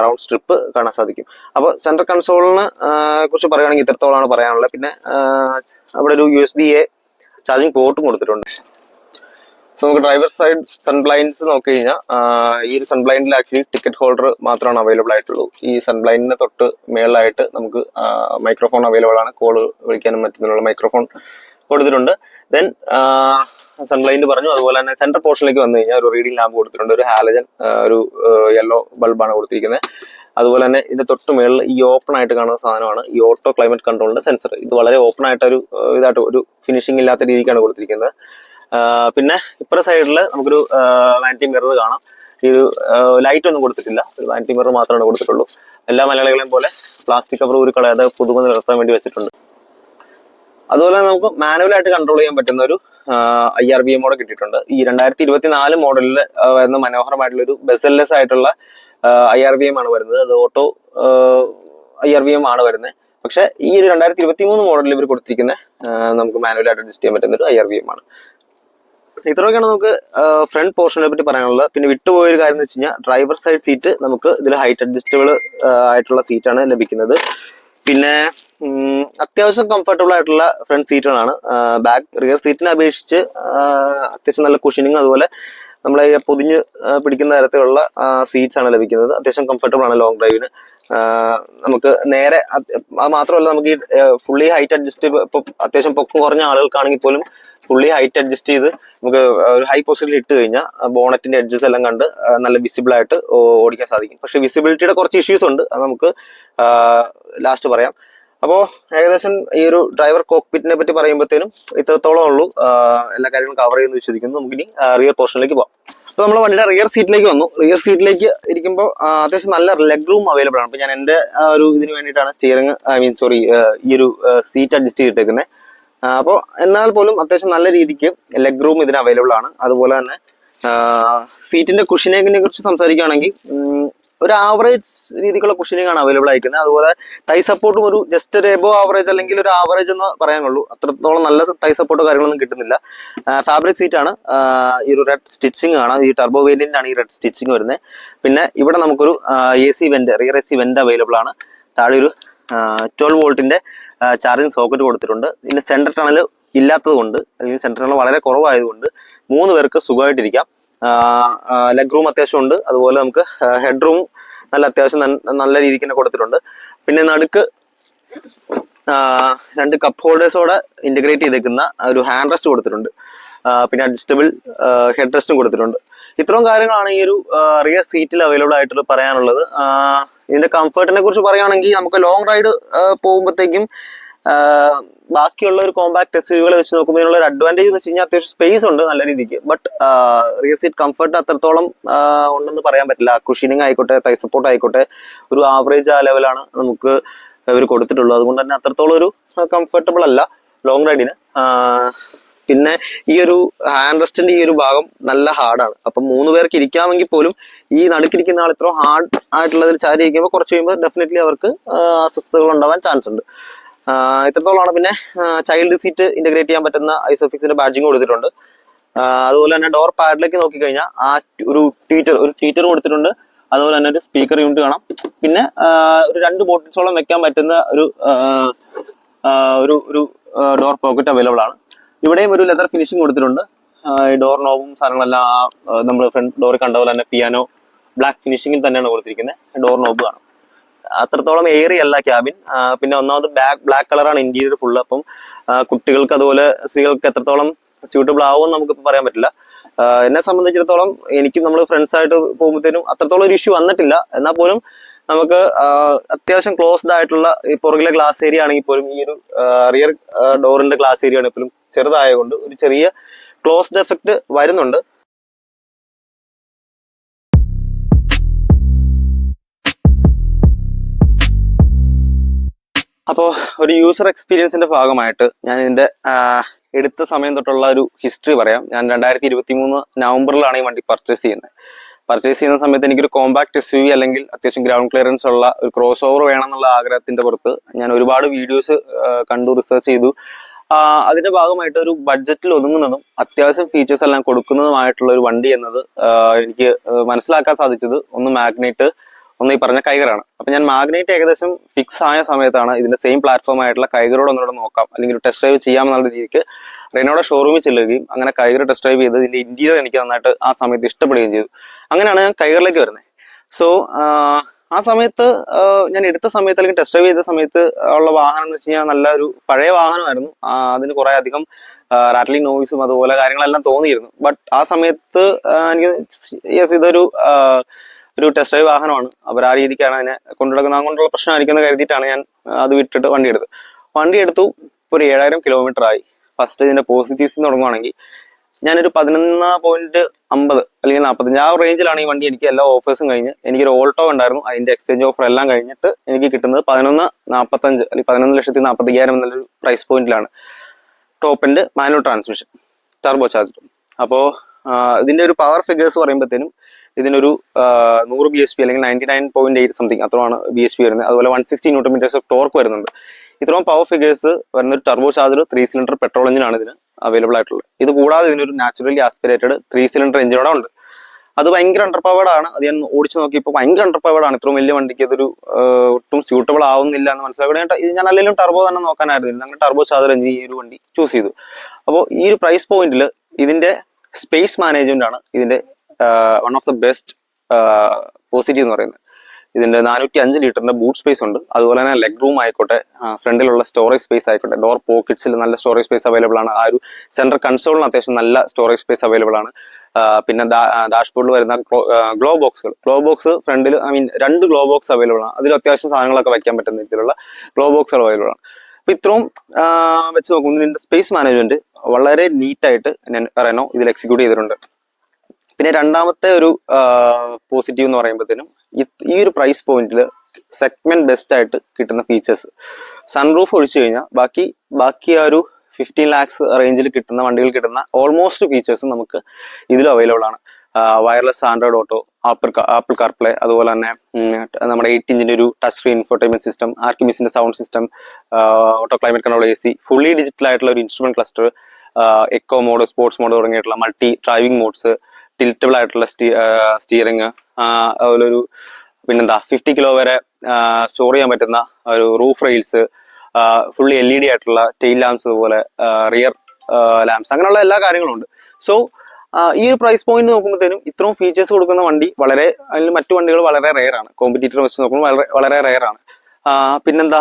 റൗണ്ട് സ്ട്രിപ്പ് കാണാൻ സാധിക്കും. അപ്പോൾ സെൻട്രൽ കൺസോളിനെ കുറിച്ച് പറയുകയാണെങ്കിൽ ഇത്രത്തോളമാണ് പറയാനുള്ളത്. പിന്നെ അവിടെ ഒരു USB-A ചാർജിങ് പോർട്ടും കൊടുത്തിട്ടുണ്ട്. സോ നമുക്ക് ഡ്രൈവർ സൈഡ് സൺബ്ലൈൻഡ്സ് നോക്കി കഴിഞ്ഞാൽ ഈ ഒരു സൺബ്ലൈൻഡിൽ ആക്ച്വലി ടിക്കറ്റ് ഹോൾഡർ മാത്രമാണ് അവൈലബിൾ ആയിട്ടുള്ളൂ. ഈ സൺബ്ലൈൻഡിന് തൊട്ട് മേളിലായിട്ട് നമുക്ക് മൈക്രോഫോൺ അവൈലബിൾ ആണ്. കോള് വിളിക്കാനും മറ്റുള്ള മൈക്രോഫോൺ കൊടുത്തിട്ടുണ്ട്. ദെൻ സൺബ്ലൈൻഡ് പറഞ്ഞു. അതുപോലെ തന്നെ സെൻട്രൽ പോർഷനിലേക്ക് വന്നു കഴിഞ്ഞാൽ ഒരു റീഡിംഗ് ലാമ്പ് കൊടുത്തിട്ടുണ്ട്. ഒരു ഹാലജൻ ഒരു യെല്ലോ ബൾബാണ് കൊടുത്തിരിക്കുന്നത്. അതുപോലെ തന്നെ ഇതിന്റെ തൊട്ട് മേളിൽ ഈ ഓപ്പൺ ആയിട്ട് കാണുന്ന സാധനമാണ് ഈ ഓട്ടോ ക്ലൈമറ്റ് കൺട്രോളിന്റെ സെൻസർ. ഇത് വളരെ ഓപ്പൺ ആയിട്ട് ഇതായിട്ട് ഒരു ഫിനിഷിംഗ് ഇല്ലാത്ത രീതിക്കാണ് കൊടുത്തിരിക്കുന്നത്. പിന്നെ ഇപ്പുറ സൈഡിൽ നമുക്കൊരു വാനിറ്റി മിറർ കാണാം. ഇത് ലൈറ്റ് ഒന്നും കൊടുത്തിട്ടില്ല, ഒരു വാനിറ്റി മിറർ മാത്രമാണ് കൊടുത്തിട്ടുള്ളൂ. എല്ലാ മലയാളികളെയും പോലെ പ്ലാസ്റ്റിക് കവർ ഒരു കളയാതെ പുതുമ നിലനിർത്താൻ വേണ്ടി വെച്ചിട്ടുണ്ട്. അതുപോലെ നമുക്ക് മാനുവലായിട്ട് കൺട്രോൾ ചെയ്യാൻ പറ്റുന്ന ഒരു IRVM മോഡ് കിട്ടിയിട്ടുണ്ട്. ഈ 2024 മോഡലിൽ വരുന്ന മനോഹരമായിട്ടുള്ള ഒരു ബെസൽലെസ് ആയിട്ടുള്ള IRVM ആണ് വരുന്നത്. അത് ഓട്ടോ IRVM ആണ് വരുന്നത്. പക്ഷെ ഈ ഒരു 2023 മോഡലിൽ ഇവർ കൊടുത്തിരിക്കുന്ന നമുക്ക് മാനുവലായിട്ട് അഡ്ജസ്റ്റ് ചെയ്യാൻ പറ്റുന്ന ഒരു IRVM ആണ്. ഇത്രയൊക്കെയാണ് നമുക്ക് ഫ്രണ്ട് പോർഷനെ പറ്റി പറയാനുള്ളത്. പിന്നെ വിട്ടുപോയൊരു കാര്യം എന്ന് വെച്ച് കഴിഞ്ഞാൽ ഡ്രൈവർ സൈഡ് സീറ്റ് നമുക്ക് ഇതിൽ ഹൈറ്റ് അഡ്ജസ്റ്റബിൾ ആയിട്ടുള്ള സീറ്റാണ് ലഭിക്കുന്നത്. പിന്നെ അത്യാവശ്യം കംഫർട്ടബിൾ ആയിട്ടുള്ള ഫ്രണ്ട് സീറ്റുകളാണ്. റിയർ സീറ്റിനെ അപേക്ഷിച്ച് അത്യാവശ്യം നല്ല കുഷനിങ്, അതുപോലെ നമ്മളെ പൊതിഞ്ഞ് പിടിക്കുന്ന തരത്തിലുള്ള സീറ്റ്സ് ആണ് ലഭിക്കുന്നത്. അത്യാവശ്യം കംഫർട്ടബിൾ ആണ് ലോങ് ഡ്രൈവിന്. നമുക്ക് നേരെ അത് മാത്രമല്ല, നമുക്ക് ഈ ഫുള്ളി ഹൈറ്റ് അഡ്ജസ്റ്റ്, ഇപ്പൊ അത്യാവശ്യം പൊക്കം കുറഞ്ഞ ആളുകൾക്കാണെങ്കിൽ പോലും ഫുള്ളി ഹൈറ്റ് അഡ്ജസ്റ്റ് ചെയ്ത് നമുക്ക് ഒരു ഹൈ പൊസിഷനിൽ ഇട്ട് കഴിഞ്ഞാൽ ബോണറ്റിന്റെ എഡ്ജസ് എല്ലാം കണ്ട് നല്ല വിസിബിൾ ആയിട്ട് ഓടിക്കാൻ സാധിക്കും. പക്ഷെ വിസിബിലിറ്റിയുടെ കുറച്ച് ഇഷ്യൂസ് ഉണ്ട്, അത് നമുക്ക് ലാസ്റ്റ് പറയാം. അപ്പോൾ ഏകദേശം ഈ ഒരു ഡ്രൈവർ കോക്പിറ്റിനെ പറ്റി പറയുമ്പോഴത്തേനും ഇത്രത്തോളം ഉള്ളൂ. എല്ലാ കാര്യങ്ങളും കവർ ചെയ്യുന്നു വിശ്വസിക്കുന്നു. നമുക്കിനി റിയർ പോർഷനിലേക്ക് പോകാം. അപ്പൊ നമ്മൾ വണ്ടിയുടെ റിയർ സീറ്റിലേക്ക് വന്നു. റിയർ സീറ്റിലേക്ക് ഇരിക്കുമ്പോൾ അത്യാവശ്യം നല്ല ലെഗ് റൂം അവൈലബിൾ ആണ്. അപ്പൊ ഞാൻ എന്റെ ഒരു ഇതിന് വേണ്ടിയിട്ടാണ് ഈ ഒരു സീറ്റ് അഡ്ജസ്റ്റ് ചെയ്തിട്ടേക്കുന്നത്. അപ്പോൾ എന്നാൽ പോലും അത്യാവശ്യം നല്ല രീതിക്ക് ലെഗ് റൂം ഇതിന് അവൈലബിൾ ആണ്. അതുപോലെ തന്നെ സീറ്റിന്റെ കുഷനിങ്ങിനെ കുറിച്ച് സംസാരിക്കുകയാണെങ്കിൽ ഒരു ആവറേജ് രീതിക്കുള്ള കുഷനിങ് ആണ് അവൈലബിൾ ആയിരിക്കുന്നത്. അതുപോലെ തൈ സപ്പോർട്ടും ഒരു ജസ്റ്റ് ഒരു എബോ ആവറേജ് അല്ലെങ്കിൽ ഒരു ആവറേജ് എന്ന് പറയാനുള്ളൂ. അത്രത്തോളം നല്ല തൈ സപ്പോർട്ടോ കാര്യങ്ങളൊന്നും കിട്ടുന്നില്ല. ഫാബ്രിക് സീറ്റ് ആണ്. ഈ ഒരു റെഡ് സ്റ്റിച്ചിങ് ആണ്. ഈ ടർബോ വേരിയന്റ് ആണ് ഈ റെഡ് സ്റ്റിച്ചിങ് വരുന്നത്. പിന്നെ ഇവിടെ നമുക്കൊരു AC went, rear AC went available ആണ്. താഴെ ഒരു 12 വോൾട്ടിന്റെ ചാർജിങ് സോക്കറ്റ് കൊടുത്തിട്ടുണ്ട്. ഇതിന്റെ സെന്റർ ടണൽ ഇല്ലാത്തത് കൊണ്ട്, അല്ലെങ്കിൽ സെന്റർ ടണൽ വളരെ കുറവായതുകൊണ്ട് 3 പേർക്ക് സുഖമായിട്ടിരിക്കാം. ലെഗ് റൂം അത്യാവശ്യം ഉണ്ട്. അതുപോലെ നമുക്ക് ഹെഡ് റൂം അത്യാവശ്യം നല്ല രീതിക്ക് തന്നെ കൊടുത്തിട്ടുണ്ട്. പിന്നെ നടുക്ക് 2 കപ്പ് ഹോൾഡേഴ്സോടെ ഇന്റഗ്രേറ്റ് ചെയ്തേക്കുന്ന ഒരു ഹാൻഡ് റെസ്റ്റ് കൊടുത്തിട്ടുണ്ട്. പിന്നെ അഡ്ജസ്റ്റബിൾ ഹെഡ് റെസ്റ്റും കൊടുത്തിട്ടുണ്ട്. ഇത്രയും കാര്യങ്ങളാണ് ഈ ഒരു റിയർ സീറ്റിൽ അവൈലബിൾ ആയിട്ട് പറയാനുള്ളത്. ഇതിന്റെ കംഫർട്ടിനെ കുറിച്ച് പറയുകയാണെങ്കിൽ നമുക്ക് ലോങ് റൈഡ് പോകുമ്പോഴത്തേക്കും ബാക്കിയുള്ള ഒരു കോമ്പാക്ട് SUV-കളെ വെച്ച് നോക്കുമ്പോൾ ഇതിനുള്ള ഒരു അഡ്വാൻറ്റേജ് എന്ന് വെച്ച് കഴിഞ്ഞാൽ അത്യാവശ്യം സ്പേസ് ഉണ്ട് നല്ല രീതിക്ക്. ബട്ട് റിയർ സീറ്റ് കംഫർട്ട് അത്രത്തോളം ഉണ്ടെന്ന് പറയാൻ പറ്റില്ല. കുഷനിങ് ആയിക്കോട്ടെ, തൈ സപ്പോർട്ട് ആയിക്കോട്ടെ, ഒരു ആവറേജ് ആ ലെവലാണ് നമുക്ക് ഇവർ കൊടുത്തിട്ടുള്ളത്. അതുകൊണ്ട് തന്നെ അത്രത്തോളം ഒരു കംഫർട്ടബിൾ അല്ല ലോങ് റൈഡിന്. പിന്നെ ഈ ഒരു ഹാൻഡ് റെസ്റ്റിന്റെ ഈ ഒരു ഭാഗം നല്ല ഹാർഡാണ്. അപ്പം 3 പേർക്ക് ഇരിക്കാമെങ്കിൽ പോലും ഈ നടുക്കിരിക്കുന്ന ആൾ ഇത്ര ഹാർഡ് ആയിട്ടുള്ളതിൽ ചാരി ഇരിക്കുമ്പോൾ കുറച്ച് കഴിയുമ്പോൾ ഡെഫിനറ്റ്ലി അവർക്ക് അസ്വസ്ഥതകൾ ഉണ്ടാവാൻ ചാൻസ് ഉണ്ട്. ഇത്രത്തോളമാണ്. പിന്നെ ചൈൽഡ് സീറ്റ് ഇന്റഗ്രേറ്റ് ചെയ്യാൻ പറ്റുന്ന ഐസോഫിക്സിന്റെ ബാഡ്ജിങ് കൊടുത്തിട്ടുണ്ട്. അതുപോലെ തന്നെ ഡോർ പാഡിലേക്ക് നോക്കിക്കഴിഞ്ഞാൽ ഒരു ട്വീറ്റർ കൊടുത്തിട്ടുണ്ട്. അതുപോലെ തന്നെ ഒരു സ്പീക്കർ യൂണിറ്റ് കാണാം. പിന്നെ ഒരു 2 ബോട്ടിൽസോളം വെക്കാൻ പറ്റുന്ന ഒരു ഡോർ പോക്കറ്റ് അവൈലബിൾ ആണ്. ഇവിടെയും ഒരു ലെതർ ഫിനിഷിംഗ് കൊടുത്തിട്ടുണ്ട്. ഡോർ നോബും സാധനങ്ങളെല്ലാം നമ്മൾ ഫ്രണ്ട് ഡോറിൽ കണ്ട പോലെ തന്നെ പിയാനോ ബ്ലാക്ക് ഫിനിഷിംഗിൽ തന്നെയാണ് കൊടുത്തിരിക്കുന്നത്. ഡോർ നോബ് കാണാം. അത്രത്തോളം ഏറി അല്ല ക്യാബിൻ. പിന്നെ ഒന്നാമത് ബ്ലാക്ക് കളറാണ് ഇന്റീരിയർ ഫുള്ള്. അപ്പം കുട്ടികൾക്ക് അതുപോലെ സ്ത്രീകൾക്ക് എത്രത്തോളം സ്യൂട്ടബിൾ ആവുമെന്ന് നമുക്കിപ്പോൾ പറയാൻ പറ്റില്ല. എന്നെ സംബന്ധിച്ചിടത്തോളം എനിക്കും നമ്മൾ ഫ്രണ്ട്സ് ആയിട്ട് പോകുമ്പോഴത്തേനും അത്രത്തോളം ഒരു ഇഷ്യൂ വന്നിട്ടില്ല. എന്നാൽ പോലും നമുക്ക് അത്യാവശ്യം ക്ലോസ്ഡ് ആയിട്ടുള്ള ഈ പുറകിലെ ഗ്ലാസ് ഏരിയ ആണെങ്കിൽ പോലും ഈ ഒരു റിയർ ഡോറിന്റെ ഗ്ലാസ് ഏരിയ ആണെങ്കിൽ പോലും ചെറുതായതുകൊണ്ട് ഒരു ചെറിയ ക്ലോസ്ഡ് എഫക്റ്റ് വരുന്നുണ്ട്. അപ്പോൾ ഒരു യൂസർ എക്സ്പീരിയൻസിന്റെ ഭാഗമായിട്ട് ഞാൻ ഇതിന്റെ എടുത്ത സമയം തൊട്ടുള്ള ഒരു ഹിസ്റ്ററി പറയാം. ഞാൻ 2023 നവംബറിലാണ് ഈ വണ്ടി പർച്ചേസ് ചെയ്യുന്നത്. പർച്ചേസ് ചെയ്യുന്ന സമയത്ത് എനിക്കൊരു കോമ്പാക്ട് SUV അല്ലെങ്കിൽ അത്യാവശ്യം ഗ്രൗണ്ട് ക്ലിയറൻസ് ഉള്ള ഒരു ക്രോസ് ഓവർ വേണം എന്നുള്ള ആഗ്രഹത്തിന്റെ പുറത്ത് ഞാൻ ഒരുപാട് വീഡിയോസ് കണ്ടു, റിസർച്ച് ചെയ്തു. അതിന്റെ ഭാഗമായിട്ട് ഒരു ബഡ്ജറ്റിൽ ഒതുങ്ങുന്നതും അത്യാവശ്യം ഫീച്ചേഴ്സ് എല്ലാം കൊടുക്കുന്നതുമായിട്ടുള്ള ഒരു വണ്ടി എന്നത് എനിക്ക് മനസ്സിലാക്കാൻ സാധിച്ചത് ഒന്ന് മാഗ്നൈറ്റ്, ഒന്ന് ഈ പറഞ്ഞ കൈഗറാണ്. അപ്പൊ ഞാൻ മാഗ്നൈറ്റ് ഏകദേശം ഫിക്സ് ആയ സമയത്താണ് ഇതിന്റെ സെയിം പ്ലാറ്റ്ഫോം ആയിട്ടുള്ള കൈഗറോട് ഒന്നുകൂടെ നോക്കാം അല്ലെങ്കിൽ ടെസ്റ്റ് ഡ്രൈവ് ചെയ്യാമെന്നുള്ള രീതിക്ക് റെനോയുടെ ഷോറൂമിൽ ചെല്ലുകയും അങ്ങനെ കൈഗർ ടെസ്റ്റ് ഡ്രൈവ് ചെയ്ത് ഇതിന്റെ ഇന്റീരിയർ എനിക്ക് നന്നായിട്ട് ആ സമയത്ത് ഇഷ്ടപ്പെടുകയും ചെയ്തു. അങ്ങനെയാണ് ഞാൻ കൈഗറിലേക്ക് വരുന്നത്. സോ ആ സമയത്ത് ഞാൻ എടുത്ത സമയത്ത് അല്ലെങ്കിൽ ടെസ്റ്റ് ഡ്രൈവ് ചെയ്ത സമയത്ത് ഉള്ള വാഹനം എന്ന് വെച്ച് കഴിഞ്ഞാൽ നല്ല ഒരു പഴയ വാഹനമായിരുന്നു. അതിന് കുറെ അധികം റാറ്റ്ലിംഗ് നോയ്സും അതുപോലെ കാര്യങ്ങളെല്ലാം തോന്നിയിരുന്നു. ബട്ട് ആ സമയത്ത് എനിക്ക് ഇതൊരു ഒരു ടെസ്റ്റ് ഡ്രൈവ് വാഹനമാണ്, അവർ ആ രീതിക്കാണ് അതിനെ കൊണ്ടുനടക്കുന്നത്, അതുകൊണ്ടുള്ള പ്രശ്നമായിരിക്കും എന്ന് കരുതിയിട്ടാണ് ഞാൻ അത് വിട്ടിട്ട് വണ്ടി എടുത്തു. ഒരു 7000 കിലോമീറ്റർ ആയി. ഫസ്റ്റ് ഇതിന്റെ പോസിറ്റീവ്സ് തുടങ്ങുവാണെങ്കിൽ ഞാനൊരു 11.50 അല്ലെങ്കിൽ 45 ആ റേഞ്ചിലാണ് ഈ വണ്ടി എനിക്ക് എല്ലാ ഓഫേഴ്സും കഴിഞ്ഞ് എനിക്കൊരു ഓൾട്ടോ ഉണ്ടായിരുന്നു. അതിന്റെ എക്സ്ചേഞ്ച് ഓഫർ എല്ലാം കഴിഞ്ഞിട്ട് എനിക്ക് കിട്ടുന്നത് 11.45 അല്ലെങ്കിൽ 11,45,000 എന്നുള്ളൊരു പ്രൈസ് പോയിന്റിലാണ്. Top end manual transmission, turbo charger. അപ്പോൾ ഇതിന്റെ ഒരു പവർ ഫിഗേഴ്സ് പറയുമ്പോഴത്തേനും ഇതിനൊരു 100 BHP അല്ലെങ്കിൽ 99.8 സംതിങ് അത്രയാണ് BHP വരുന്നത്. അതുപോലെ 160 Nm ഓഫ് ടോർക്ക് വരുന്നുണ്ട്. ഇത്രയും പവർ ഫിഗേഴ്സ് വരുന്ന ഒരു ടർബോ ചാർജർ 3 സിലിണ്ടർ പെട്രോൾ എഞ്ചിനാണ് ഇതിന് അവൈലബിൾ ആയിട്ടുള്ളത്. ഇത് കൂടാതെ ഇതിനൊരു നാച്ചുറലി ആസ്പിറേറ്റഡ് 3 സിലിണ്ടർ എഞ്ചിനോടെ ഉണ്ട്. അത് ഭയങ്കര അണ്ടർ പവേർഡ് ആണ്. അത് ഞാൻ ഓടിച്ചു നോക്കിയപ്പോൾ ഭയങ്കര അണ്ടർ പവേർഡ് ആണ്. ഇത്രയും വലിയ വണ്ടിക്ക് അതൊരു ഒട്ടും സ്യൂട്ടബിൾ ആവുന്നില്ല എന്ന് മനസ്സിലാക്കി ഞാൻ അല്ലെങ്കിലും ടർബോ തന്നെ നോക്കാനായിരുന്നു. അങ്ങനെ ടർബോ ചാർജർ എഞ്ചിൻ ഈ ഒരു വണ്ടി ചൂസ് ചെയ്തു. അപ്പോൾ ഈ ഒരു പ്രൈസ് പോയിന്റിൽ ഇതിന്റെ സ്പേസ് മാനേജ്മെന്റ് ആണ് ഇതിന്റെ one of the best positive എന്ന് പറയുന്നത്. ഇതിന്റെ 405 ലിറ്ററിന്റെ ബൂട്ട് സ്പേസ് ഉണ്ട്. അതുപോലെ തന്നെ ലെഗ് റൂം ആയിക്കോട്ടെ, ഫ്രണ്ടിലുള്ള സ്റ്റോറേജ് സ്പേസ് ആയിക്കോട്ടെ, ഡോർ പോക്കറ്റ്സിൽ നല്ല സ്റ്റോറേജ് സ്പേസ് അവൈലബിൾ ആണ്. ആ ഒരു സെൻട്രൽ കൺസോളിന് അത്യാവശ്യം നല്ല സ്റ്റോറേജ് സ്പേസ് അവൈലബിൾ ആണ്. പിന്നെ ഡാഷ്ബോർഡിൽ വരുന്ന ഗ്ലോ ബോക്സ് ഫ്രണ്ടിൽ 2 ഗ്ലോ ബോക്സ് അവൈലബിൾ ആണ്. അതിൽ അത്യാവശ്യം സാധനങ്ങളൊക്കെ വയ്ക്കാൻ പറ്റുന്ന രീതിയിലുള്ള ഗ്ലോ ബോക്സുകൾ അവൈലബിൾ ആണ്. അപ്പൊ ഇത്രയും വെച്ച് നോക്കുമ്പോൾ ഇതിന്റെ സ്പേസ് മാനേജ്മെന്റ് വളരെ നീറ്റായിട്ട് റെനോ ഇതിൽ എക്സിക്യൂട്ട് ചെയ്തിട്ടുണ്ട്. പിന്നെ രണ്ടാമത്തെ ഒരു പോസിറ്റീവ് എന്ന് പറയുമ്പോഴത്തേനും ഈ ഒരു പ്രൈസ് പോയിന്റിൽ സെഗ്മെന്റ് ബെസ്റ്റ് ആയിട്ട് കിട്ടുന്ന ഫീച്ചേഴ്സ്, സൺറൂഫ് ഒഴിച്ചു കഴിഞ്ഞാൽ ബാക്കി ആ ഒരു 15 lakhs റേഞ്ചിൽ കിട്ടുന്ന വണ്ടികൾ കിട്ടുന്ന ഓൾമോസ്റ്റ് ഫീച്ചേഴ്സ് നമുക്ക് ഇതിലും അവൈലബിൾ ആണ്. Wireless Android auto, Apple CarPlay, അതുപോലെ തന്നെ നമ്മുടെ 8 ഇഞ്ചിന്റെ ഒരു ടച്ച് സ്ക്രീൻ ഇൻഫോർടൈൻമെന്റ് സിസ്റ്റം, ആർക്കിമിസിന്റെ sound system, auto climate control AC, fully digital ആയിട്ടുള്ള ഒരു instrument cluster, eco mode, sports mode തുടങ്ങിയിട്ടുള്ള മൾട്ടി ഡ്രൈവിംഗ് മോഡ്സ്, ടിൽറ്റബിൾ ആയിട്ടുള്ള സ്റ്റിയറിങ്, അതുപോലെ ഒരു പിന്നെന്താ 50 കിലോ വരെ സ്റ്റോർ ചെയ്യാൻ പറ്റുന്ന ഒരു റൂഫ് റെയിൽസ്, ഫുള്ളി LED ആയിട്ടുള്ള ടെയിൽ ലാംപ്സ്, അതുപോലെ റിയർ ലാംപ്സ്, അങ്ങനെയുള്ള എല്ലാ കാര്യങ്ങളും ഉണ്ട്. സോ ഈ ഒരു പ്രൈസ് പോയിന്റ് നോക്കുമ്പോഴത്തേനും ഇത്രയും ഫീച്ചേഴ്സ് കൊടുക്കുന്ന വണ്ടി അതിൽ മറ്റു വണ്ടികൾ വളരെ റെയർ ആണ്. കോമ്പറ്റീറ്റർ വെച്ച് നോക്കുമ്പോൾ വളരെ റെയർ ആണ്. പിന്നെന്താ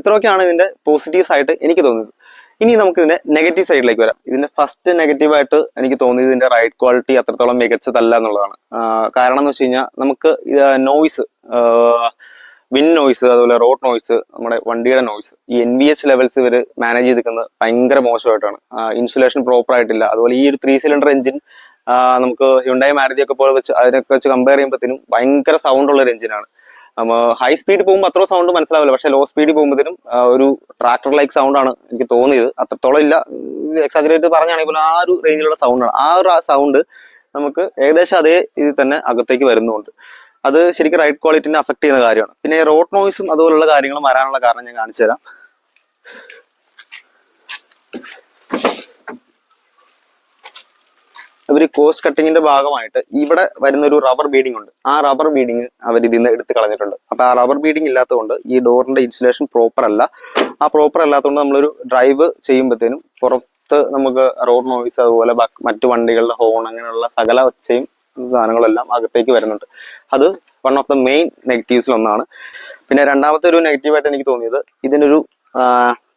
ഇത്രയൊക്കെയാണ് ഇതിന്റെ പോസിറ്റീവ്സ് ആയിട്ട് എനിക്ക് തോന്നുന്നത്. ഇനി നമുക്ക് ഇതിന്റെ നെഗറ്റീവ് സൈഡിലേക്ക് വരാം. ഇതിന്റെ ഫസ്റ്റ് നെഗറ്റീവ് ആയിട്ട് എനിക്ക് തോന്നിയത് ഇതിന്റെ റൈഡ് ക്വാളിറ്റി അത്രത്തോളം മികച്ചതല്ല എന്നുള്ളതാണ്. കാരണം എന്ന് വെച്ച് കഴിഞ്ഞാൽ നമുക്ക് നോയ്സ്, വിൻ നോയ്സ്, അതുപോലെ റോഡ് നോയ്സ്, നമ്മുടെ വണ്ടിയുടെ നോയ്സ്, ഈ NVH ലെവൽസ് ഇവർ മാനേജ് ചെയ്തിരിക്കുന്നത് ഭയങ്കര മോശമായിട്ടാണ്. ഇൻസുലേഷൻ പ്രോപ്പർ ആയിട്ടില്ല. അതുപോലെ ഈ ഒരു 3 സിലിണ്ടർ എഞ്ചിൻ നമുക്ക് ഹ്യുണ്ടായി മാരുതി ഒക്കെ പോലെ അതിനൊക്കെ വെച്ച് കമ്പയർ ചെയ്യുമ്പോഴത്തേനും ഭയങ്കര സൗണ്ട് ഉള്ള ഒരു എഞ്ചിനാണ്. ഹൈ സ്പീഡ് പോകുമ്പോൾ അത്ര സൗണ്ട് മനസ്സിലാവില്ല, പക്ഷെ ലോ സ്പീഡിൽ പോകുമ്പോഴത്തേനും ഒരു ട്രാക്ടർ ലൈക്ക് സൗണ്ട് ആണ് എനിക്ക് തോന്നിയത്. അത്രത്തോളം ഇല്ല, എക്സാജറേറ്റ് പറഞ്ഞാണെങ്കിൽ പോലും ആ ഒരു റേഞ്ചിലുള്ള സൗണ്ടാണ്. ആ ഒരു സൗണ്ട് നമുക്ക് ഏകദേശം അതേ ഇതിൽ തന്നെ അകത്തേക്ക് വരുന്നുണ്ട്. അത് ശരിക്കും റൈഡ് ക്വാളിറ്റിനെ അഫക്ട് ചെയ്യുന്ന കാര്യമാണ്. പിന്നെ റോഡ് നോയ്സും അതുപോലുള്ള കാര്യങ്ങളും വരാനുള്ള കാരണം ഞാൻ കാണിച്ചു തരാം. ഇവര് കോസ്റ്റ് കട്ടിങ്ങിന്റെ ഭാഗമായിട്ട് ഇവിടെ വരുന്ന ഒരു റബ്ബർ ബീഡിംഗ് ഉണ്ട്. ആ റബ്ബർ ബീഡിങ് അവർ ഇതിൽ നിന്ന് എടുത്ത് കളഞ്ഞിട്ടുണ്ട്. അപ്പൊ ആ റബ്ബർ ബീഡിങ് ഇല്ലാത്തതുകൊണ്ട് ഈ ഡോറിന്റെ ഇൻസുലേഷൻ പ്രോപ്പർ അല്ല. ആ പ്രോപ്പർ അല്ലാത്തതുകൊണ്ട് നമ്മളൊരു ഡ്രൈവ് ചെയ്യുമ്പോഴത്തേനും പുറത്ത് നമുക്ക് റോഡ് നോയ്സ്, അതുപോലെ മറ്റു വണ്ടികളുടെ ഹോൺ, അങ്ങനെയുള്ള സകല ഒച്ചയും സാധനങ്ങളെല്ലാം അകത്തേക്ക് വരുന്നുണ്ട്. അത് വൺ ഓഫ് ദ മെയിൻ നെഗറ്റീവ്സിൽ ഒന്നാണ്. പിന്നെ രണ്ടാമത്തെ ഒരു നെഗറ്റീവായിട്ട് എനിക്ക് തോന്നിയത് ഇതിനൊരു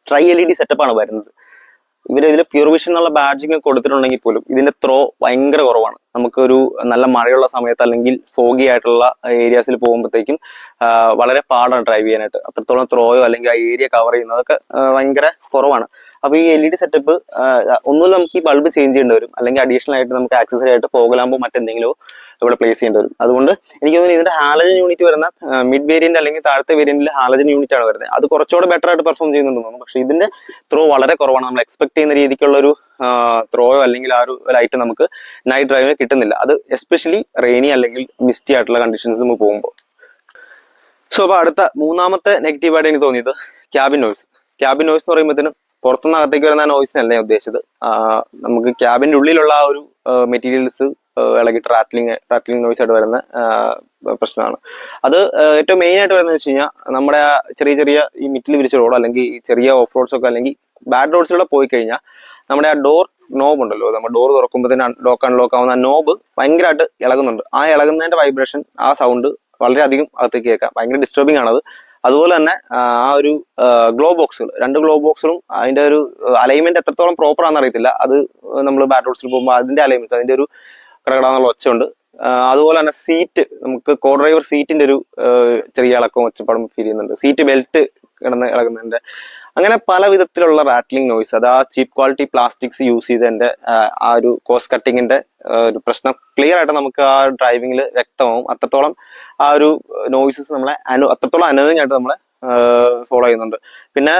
ട്രൈ LED സെറ്റപ്പാണ് വരുന്നത്. ഇതിൽ പ്യൂർ വിഷൻ എന്നുള്ള ബാഡ്ജിങ് കൊടുത്തിട്ടുണ്ടെങ്കിൽ പോലും ഇതിന്റെ ത്രോ ഭയങ്കര കുറവാണ്. നമുക്കൊരു നല്ല മഴയുള്ള സമയത്ത് അല്ലെങ്കിൽ ഫോഗി ആയിട്ടുള്ള ഏരിയാസിൽ പോകുമ്പോഴത്തേക്കും വളരെ പാടാണ് ഡ്രൈവ് ചെയ്യാനായിട്ട്. അത്രത്തോളം ത്രോയോ അല്ലെങ്കിൽ ആ ഏരിയ കവർ ചെയ്യുന്നതൊക്കെ ഭയങ്കര കുറവാണ്. അപ്പോൾ ഈ LED സെറ്റപ്പ് ഒന്നുമില്ല, നമുക്ക് ഈ ബൾബ് ചേഞ്ച് ചെയ്യേണ്ടി വരും, അല്ലെങ്കിൽ അഡീഷണൽ ആയിട്ട് നമുക്ക് ആക്സസറി ആയിട്ട് ഫോഗ് ലാമ്പോ മറ്റെന്തെങ്കിലും ഇവിടെ പ്ലേസ് ചെയ്യേണ്ടി വരും. അതുകൊണ്ട് എനിക്ക് തോന്നുന്നു ഇതിന്റെ ഹാലജൻ യൂണിറ്റ് വരുന്ന മിഡ് വേരിയന്റ് അല്ലെങ്കിൽ താഴത്തെ വേരിയന്റിൽ ഹാലജൻ യൂണിറ്റ് ആണ് വരുന്നത്. അത് കുറച്ചുകൂടെ ബെറ്റർ ആയിട്ട് പെർഫോം ചെയ്യുന്നുണ്ടെന്ന് തോന്നുന്നു. പക്ഷേ ഇതിന്റെ ത്രോ വളരെ കുറവാണ്. നമ്മൾ എക്സ്പെക്ട് ചെയ്യുന്ന രീതിക്കുള്ള ഒരു ത്രോയോ അല്ലെങ്കിൽ ആ ഒരു ലൈറ്റ് നമുക്ക് നൈറ്റ് ഡ്രൈവിന് കിട്ടുന്നില്ല. അത് എസ്പെഷ്യലി റെയിനി അല്ലെങ്കിൽ മിസ്റ്റി ആയിട്ടുള്ള കണ്ടീഷൻസ് നമുക്ക് പോകുമ്പോൾ. സോ അപ്പോൾ അടുത്ത മൂന്നാമത്തെ നെഗറ്റീവായിട്ട് എനിക്ക് തോന്നിയത് ക്യാബിൻ നോയ്സ്. ക്യാബിൻ നോയ്സ് എന്ന് പറയുമ്പോഴത്തേനും പുറത്തുനിന്ന് അകത്തേക്ക് വരുന്ന നോയ്സിനല്ല ഞാൻ ഉദ്ദേശിച്ചത്. നമുക്ക് ക്യാബിൻ്റെ ഉള്ളിലുള്ള ആ ഒരു മെറ്റീരിയൽസ് ഇളകിയിട്ട് റാറ്റ്ലിംഗ് നോയ്സ് ആയിട്ട് വരുന്ന പ്രശ്നമാണ്. അത് ഏറ്റവും മെയിൻ ആയിട്ട് വരുന്നത് വെച്ച് കഴിഞ്ഞാൽ നമ്മുടെ ചെറിയ ചെറിയ ഈ മിറ്റിൽ വിരിച്ച റോഡോ അല്ലെങ്കിൽ ഈ ചെറിയ ഓഫ് റോഡ്സ് ഒക്കെ അല്ലെങ്കിൽ ബാഡ് റോഡ്സിലൂടെ പോയി കഴിഞ്ഞാൽ നമ്മുടെ ആ ഡോർ നോബ് ഉണ്ടല്ലോ, നമ്മൾ ഡോർ തുറക്കുമ്പോഴത്തേന് ലോക്ക് അൺലോക്ക് ആവുന്ന ആ നോബ് ഭയങ്കരമായിട്ട് ഇളകുന്നുണ്ട്. ആ ഇളകുന്നതിന്റെ വൈബ്രേഷൻ, ആ സൗണ്ട് വളരെയധികം അകത്തേക്ക് കേൾക്കാം. ഭയങ്കര ഡിസ്റ്റർബിംഗ് ആണത്. അതുപോലെ തന്നെ ആ ഒരു ഗ്ലോ ബോക്സുകൾ, 2 ഗ്ലോ ബോക്സുകളും അതിന്റെ ഒരു അലൈൻമെന്റ് എത്രത്തോളം പ്രോപ്പർ ആണെന്ന് അറിയത്തില്ല. അത് നമ്മൾ ബാഡ് റോഡ്സിൽ പോകുമ്പോൾ അതിന്റെ അലൈൻമെന്റ്, അതിന്റെ ഒരു കടകടാന്നുള്ള ഒച്ചയുണ്ട്. അതുപോലെ തന്നെ സീറ്റ്, നമുക്ക് കോ ഡ്രൈവർ സീറ്റിന്റെ ഒരു ചെറിയ ഇളക്കവും ഒച്ചപ്പാടും ഫീൽ ചെയ്യുന്നുണ്ട്. സീറ്റ് ബെൽറ്റ് കിടന്ന് ഇളകുന്നതിന്റെ, അങ്ങനെ പല വിധത്തിലുള്ള റാറ്റ്ലിംഗ് നോയ്സ്. അത് ആ ചീപ്പ് ക്വാളിറ്റി പ്ലാസ്റ്റിക്സ് യൂസ് ചെയ്തതിന്റെ ആ ഒരു കോസ്റ്റ് കട്ടിങ്ങിന്റെ ഒരു പ്രശ്നം ക്ലിയർ ആയിട്ട് നമുക്ക് ആ ഡ്രൈവിംഗിൽ വ്യക്തമാവും. അത്രത്തോളം ആ ഒരു നോയ്സസ് നമ്മളെ അത്രത്തോളം അനോയിങ് ആയിട്ട് നമ്മളെ ഫോളോ ചെയ്യുന്നുണ്ട്. പിന്നെ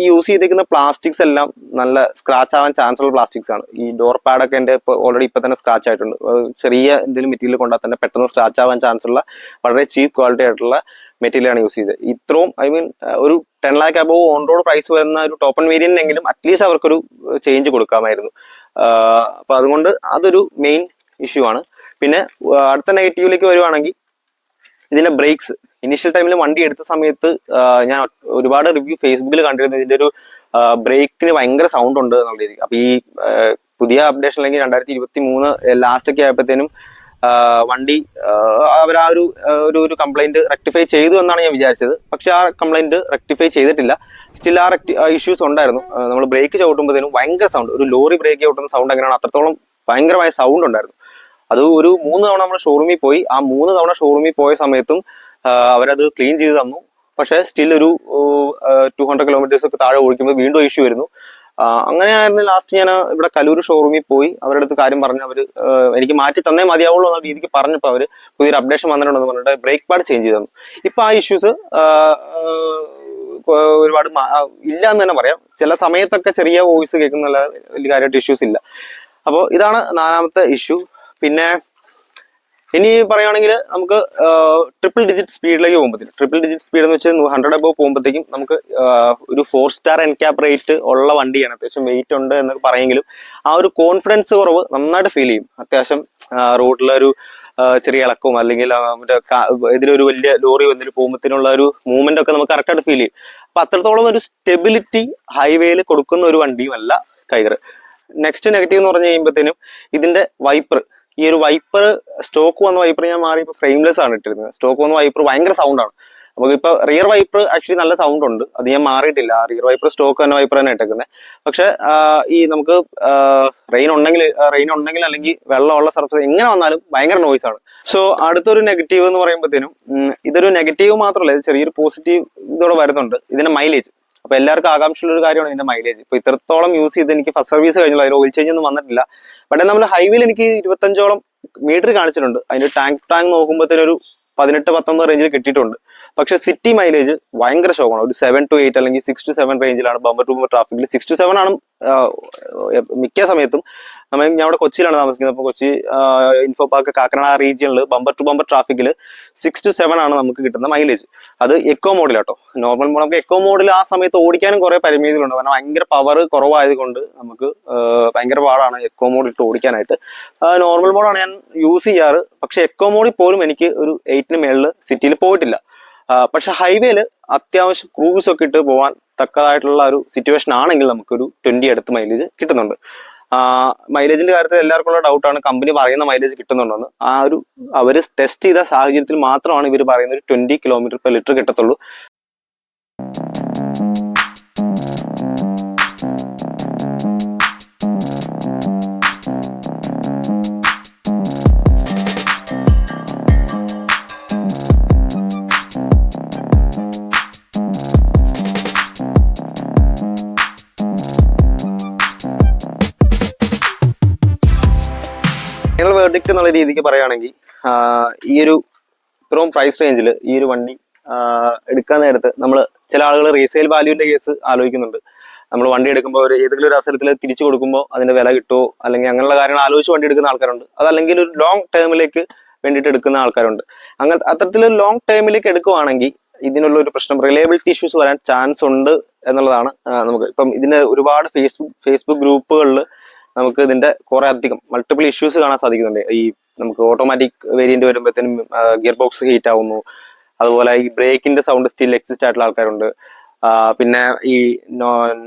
ഈ യൂസ് ചെയ്തിരിക്കുന്ന പ്ലാസ്റ്റിക്സ് എല്ലാം നല്ല സ്ക്രാച്ച് ആവാൻ ചാൻസ് ഉള്ള പ്ലാസ്റ്റിക്സ് ആണ്. ഈ ഡോർ പാഡൊക്കെ എൻ്റെ ഓൾറെഡി ഇപ്പൊ തന്നെ സ്ക്രാച്ച് ആയിട്ടുണ്ട്. ചെറിയ എന്തെങ്കിലും മെറ്റീരിയൽ കൊണ്ടാൽ തന്നെ പെട്ടെന്ന് സ്ക്രാച്ച് ആവാൻ ചാൻസ് ഉള്ള വളരെ ചീപ്പ് ക്വാളിറ്റി ആയിട്ടുള്ള മെറ്റീരിയൽ ആണ് യൂസ് ചെയ്തത്. ഇത്രയും ഒരു 10 lakh above on road price വരുന്ന ഒരു ടോപ്പ് വേരിയന്റിനെങ്കിലും അറ്റ്ലീസ്റ്റ് അവർക്കൊരു ചേഞ്ച് കൊടുക്കാമായിരുന്നു. അപ്പൊ അതുകൊണ്ട് അതൊരു മെയിൻ ഇഷ്യൂ ആണ്. പിന്നെ അടുത്ത നെഗറ്റീവിലേക്ക് വരുവാണെങ്കിൽ ഇതിന്റെ ബ്രേക്സ്. ഇനീഷ്യൽ ടൈമിൽ വണ്ടി എടുത്ത സമയത്ത് ഞാൻ ഒരുപാട് റിവ്യൂ ഫേസ്ബുക്കിൽ കണ്ടിരുന്നത് ഇതിന്റെ ഒരു ബ്രേക്കിന് ഭയങ്കര സൗണ്ട് ഉണ്ട് എന്നുള്ള രീതി. അപ്പൊ ഈ പുതിയ അപ്ഡേഷൻ അല്ലെങ്കിൽ 2023 ലാസ്റ്റ് ഒക്കെ ആയപ്പോഴത്തേനും വണ്ടി അവർ ആ ഒരു കംപ്ലൈന്റ് റെക്ടിഫൈ ചെയ്തു എന്നാണ് ഞാൻ വിചാരിച്ചത്. പക്ഷെ ആ കംപ്ലൈന്റ് റെക്ടിഫൈ ചെയ്തിട്ടില്ല. സ്റ്റിൽ ആ ഇഷ്യൂസ് ഉണ്ടായിരുന്നു. നമ്മൾ ബ്രേക്ക് ചവിട്ടുമ്പോഴത്തേനും ഭയങ്കര സൗണ്ട്, ഒരു ലോറി ബ്രേക്ക് ചവിട്ടുന്ന സൗണ്ട് എങ്ങനെയാണ് അത്രത്തോളം ഭയങ്കരമായ സൗണ്ട് ഉണ്ടായിരുന്നു. അത് ഒരു 3 തവണ നമ്മൾ ഷോറൂമിൽ പോയി. ആ 3 തവണ ഷോറൂമിൽ പോയ സമയത്തും അവരത് ക്ലീൻ ചെയ്ത് തന്നു. പക്ഷെ സ്റ്റിൽ ഒരു 200 കിലോമീറ്റേഴ്സ് ഒക്കെ താഴെ ഓടിക്കുമ്പോൾ വീണ്ടും ഇഷ്യൂ വരുന്നു. അങ്ങനെയായിരുന്നു ലാസ്റ്റ് ഞാൻ ഇവിടെ കലൂർ ഷോറൂമിൽ പോയി അവരുടെ അടുത്ത് കാര്യം പറഞ്ഞു. അവര് എനിക്ക് മാറ്റി തന്നേ മതിയാവുള്ളൂ എന്ന രീതിക്ക് പറഞ്ഞപ്പോൾ അവര് പുതിയൊരു അപ്ഡേഷൻ വന്നിട്ടുണ്ടെന്ന് പറഞ്ഞിട്ട് ബ്രേക്ക് പാഡ് ചേഞ്ച് ചെയ്തു തന്നു. ഇപ്പൊ ആ ഇഷ്യൂസ് ഒരുപാട് ഇല്ല എന്ന് തന്നെ പറയാം. ചില സമയത്തൊക്കെ ചെറിയ വോയിസ് കേൾക്കുന്ന വലിയ കാര്യമായിട്ട് ഇഷ്യൂസ് ഇല്ല. അപ്പോൾ ഇതാണ് 4ാമത്തെ ഇഷ്യൂ. പിന്നെ ഇനി പറയുകയാണെങ്കിൽ നമുക്ക് ട്രിപ്പിൾ ഡിജിറ്റ് സ്പീഡിലേക്ക് പോകുമ്പോഴത്തേക്കും, ട്രിപ്പിൾ ഡിജിറ്റ് സ്പീഡ് എന്ന് വെച്ചാൽ 100 അബോവ് പോകുമ്പോഴത്തേക്കും നമുക്ക് ഒരു 4 സ്റ്റാർ NCAP റേറ്റ് ഉള്ള വണ്ടിയാണ്. അത്യാവശ്യം വെയിറ്റ് ഉണ്ട് എന്നൊക്കെ പറയെങ്കിലും ആ ഒരു കോൺഫിഡൻസ് കുറവ് നന്നായിട്ട് ഫീൽ ചെയ്യും. അത്യാവശ്യം റോഡിലൊരു ചെറിയ ഇളക്കവും അല്ലെങ്കിൽ മറ്റേ ഇതിലൊരു വലിയ ലോറി വന്നിട്ട് പോകുമ്പോഴത്തേനുള്ള ഒരു മൂവ്മെന്റ് ഒക്കെ നമുക്ക് കറക്റ്റായിട്ട് ഫീൽ ചെയ്യും. അപ്പൊ അത്രത്തോളം ഒരു സ്റ്റെബിലിറ്റി ഹൈവേയിൽ കൊടുക്കുന്ന ഒരു വണ്ടിയും അല്ല കൈഗർ. നെക്സ്റ്റ് നെഗറ്റീവ് എന്ന് പറഞ്ഞു കഴിയുമ്പോഴത്തേനും ഇതിന്റെ വൈപ്പർ, ഈ ഒരു വൈപ്പർ സ്റ്റോക്ക് വന്ന വൈപ്പർ ഞാൻ മാറി ഇപ്പൊ ഫ്രെയിംലെസ് ആണ് ഇട്ടിരുന്നത്. സ്റ്റോക്ക് വന്ന വൈപ്പർ ഭയങ്കര സൗണ്ടാണ്. നമുക്ക് ഇപ്പൊ റിയർ വൈപ്പർ ആക്ച്വലി നല്ല സൗണ്ട് ഉണ്ട്, അത് ഞാൻ മാറിയിട്ടില്ല. റിയർ വൈപ്പർ സ്റ്റോക്ക് തന്നെ വൈപ്പർ തന്നെ ഇട്ടേക്കുന്നത്. പക്ഷെ ഈ നമുക്ക് റെയിൻ ഉണ്ടെങ്കിൽ അല്ലെങ്കിൽ വെള്ളമുള്ള സർഫസ് എങ്ങനെ വന്നാലും ഭയങ്കര നോയ്സ് ആണ്. സോ അടുത്തൊരു നെഗറ്റീവ് എന്ന് പറയുമ്പോഴത്തേനും ഇതൊരു നെഗറ്റീവ് മാത്രമല്ല, ഇത് ചെറിയൊരു പോസിറ്റീവ് ഇതോടെ വരുന്നുണ്ട്. ഇതിന്റെ മൈലേജ്. അപ്പൊ എല്ലാവർക്കും ആകാംക്ഷയുള്ള ഒരു കാര്യമാണ് ഇതിന്റെ മൈലേജ്. ഇപ്പൊ ഇത്രത്തോളം യൂസ് ചെയ്ത് എനിക്ക് ഫസ്റ്റ് സർവീസ് കഴിഞ്ഞുള്ള അതിൽ ഓയിൽ ചേഞ്ച് ഒന്നും വന്നിട്ടില്ല. പക്ഷേ നമ്മൾ ഹൈവേയിൽ എനിക്ക് 25ഓളം മീറ്റർ കാണിച്ചിട്ടുണ്ട്. അതിന്റെ ടാങ്ക് നോക്കുമ്പോഴത്തേനൊരു 18-19 റേഞ്ചിൽ കിട്ടിയിട്ടുണ്ട്. പക്ഷെ സിറ്റി മൈലേജ് ഭയങ്കര ഷോക്കാണ്. ഒരു 7 to 8 അല്ലെങ്കിൽ 6 to 7 റേഞ്ചിലാണ്. ബമ്പർ ടു ബമ്പർ ട്രാഫിക്കിൽ 6 to 7 ആണ് മിക്ക സമയത്തും. ഞാൻ ഇവിടെ കൊച്ചിയിലാണ് താമസിക്കുന്നത്. അപ്പൊ കൊച്ചി ഇൻഫോ പാർക്ക് കാക്കനാട് ആ റീജിയനിൽ ബമ്പർ ടു ബമ്പർ ട്രാഫിക്കിൽ 6 to 7 ആണ് നമുക്ക് കിട്ടുന്ന മൈലേജ്. അത് എക്കോ മോഡിലാട്ടോ. നോർമൽ മോഡ് നമുക്ക് എക്കോ മോഡിൽ ആ സമയത്ത് ഓടിക്കാനും കുറെ പരിമിതികളുണ്ട്. കാരണം ഭയങ്കര പവർ കുറവായതുകൊണ്ട് നമുക്ക് ഭയങ്കര പാടാണ് എക്കോ മോഡ് ഇട്ട് ഓടിക്കാനായിട്ട്. നോർമൽ മോഡാണ് ഞാൻ യൂസ് ചെയ്യാറ്. പക്ഷെ എക്കോ മോഡിൽ പോലും എനിക്ക് ഒരു 8ന് മേളിൽ സിറ്റിയിൽ പോയിട്ടില്ല. പക്ഷെ ഹൈവേയില് അത്യാവശ്യം ക്രൂസ് ഒക്കെ ഇട്ട് പോകാൻ തക്കതായിട്ടുള്ള ഒരു സിറ്റുവേഷൻ ആണെങ്കിൽ നമുക്കൊരു 20 അടുത്ത് മൈലേജ് കിട്ടുന്നുണ്ട്. മൈലേജിന്റെ കാര്യത്തിൽ എല്ലാവർക്കും ഉള്ള ഡൗട്ടാണ് കമ്പനി പറയുന്ന മൈലേജ് കിട്ടുന്നുണ്ടെന്ന്. അവര് ടെസ്റ്റ് ചെയ്ത സാഹചര്യത്തിൽ മാത്രമാണ് ഇവർ പറയുന്ന ഒരു 20 km/ലിറ്റർ കിട്ടത്തുള്ളൂ. സബ്ജക്ട് എന്നുള്ള രീതിക്ക് പറയുകയാണെങ്കിൽ ഈ ഒരു ഇത്രയും പ്രൈസ് റേഞ്ചിൽ ഈ ഒരു വണ്ടി എടുക്കാൻ നേരത്ത് നമ്മൾ ചില ആളുകൾ റീസെയിൽ വാല്യൂവിന്റെ കേസ് ആലോചിക്കുന്നുണ്ട്. നമ്മൾ വണ്ടി എടുക്കുമ്പോൾ ഒരു ഏതെങ്കിലും ഒരു അവസരത്തിൽ തിരിച്ചു കൊടുക്കുമ്പോൾ അതിന്റെ വില കിട്ടുമോ അല്ലെങ്കിൽ അങ്ങനെയുള്ള കാര്യങ്ങൾ ആലോചിച്ച് വണ്ടി എടുക്കുന്ന ആൾക്കാരുണ്ട്. അതല്ലെങ്കിൽ ഒരു ലോങ് ടേമിലേക്ക് വേണ്ടിയിട്ട് എടുക്കുന്ന ആൾക്കാരുണ്ട്. അങ്ങനെ അത്തരത്തിലൊരു ലോങ് ടേമിലേക്ക് എടുക്കുവാണെങ്കിൽ ഇതിനുള്ള ഒരു പ്രശ്നം റിലയബിലിറ്റി ഇഷ്യൂസ് വരാൻ ചാൻസ് ഉണ്ട് എന്നുള്ളതാണ്. നമുക്ക് ഇപ്പം ഇതിന്റെ ഒരുപാട് ഫേസ്ബുക്ക് ഗ്രൂപ്പുകളിൽ നമുക്ക് ഇതിന്റെ കുറെ അധികം മൾട്ടിപ്പിൾ ഇഷ്യൂസ് കാണാൻ സാധിക്കുന്നുണ്ട്. ഈ നമുക്ക് ഓട്ടോമാറ്റിക് വേരിയന്റ് വരുമ്പോഴത്തേനും ഗിയർ ബോക്സ് ഹീറ്റ് ആവുന്നു, അതുപോലെ ഈ ബ്രേക്കിന്റെ സൗണ്ട് സ്റ്റിൽ എക്സിസ്റ്റ് ആയിട്ടുള്ള ആൾക്കാരുണ്ട്. പിന്നെ ഈ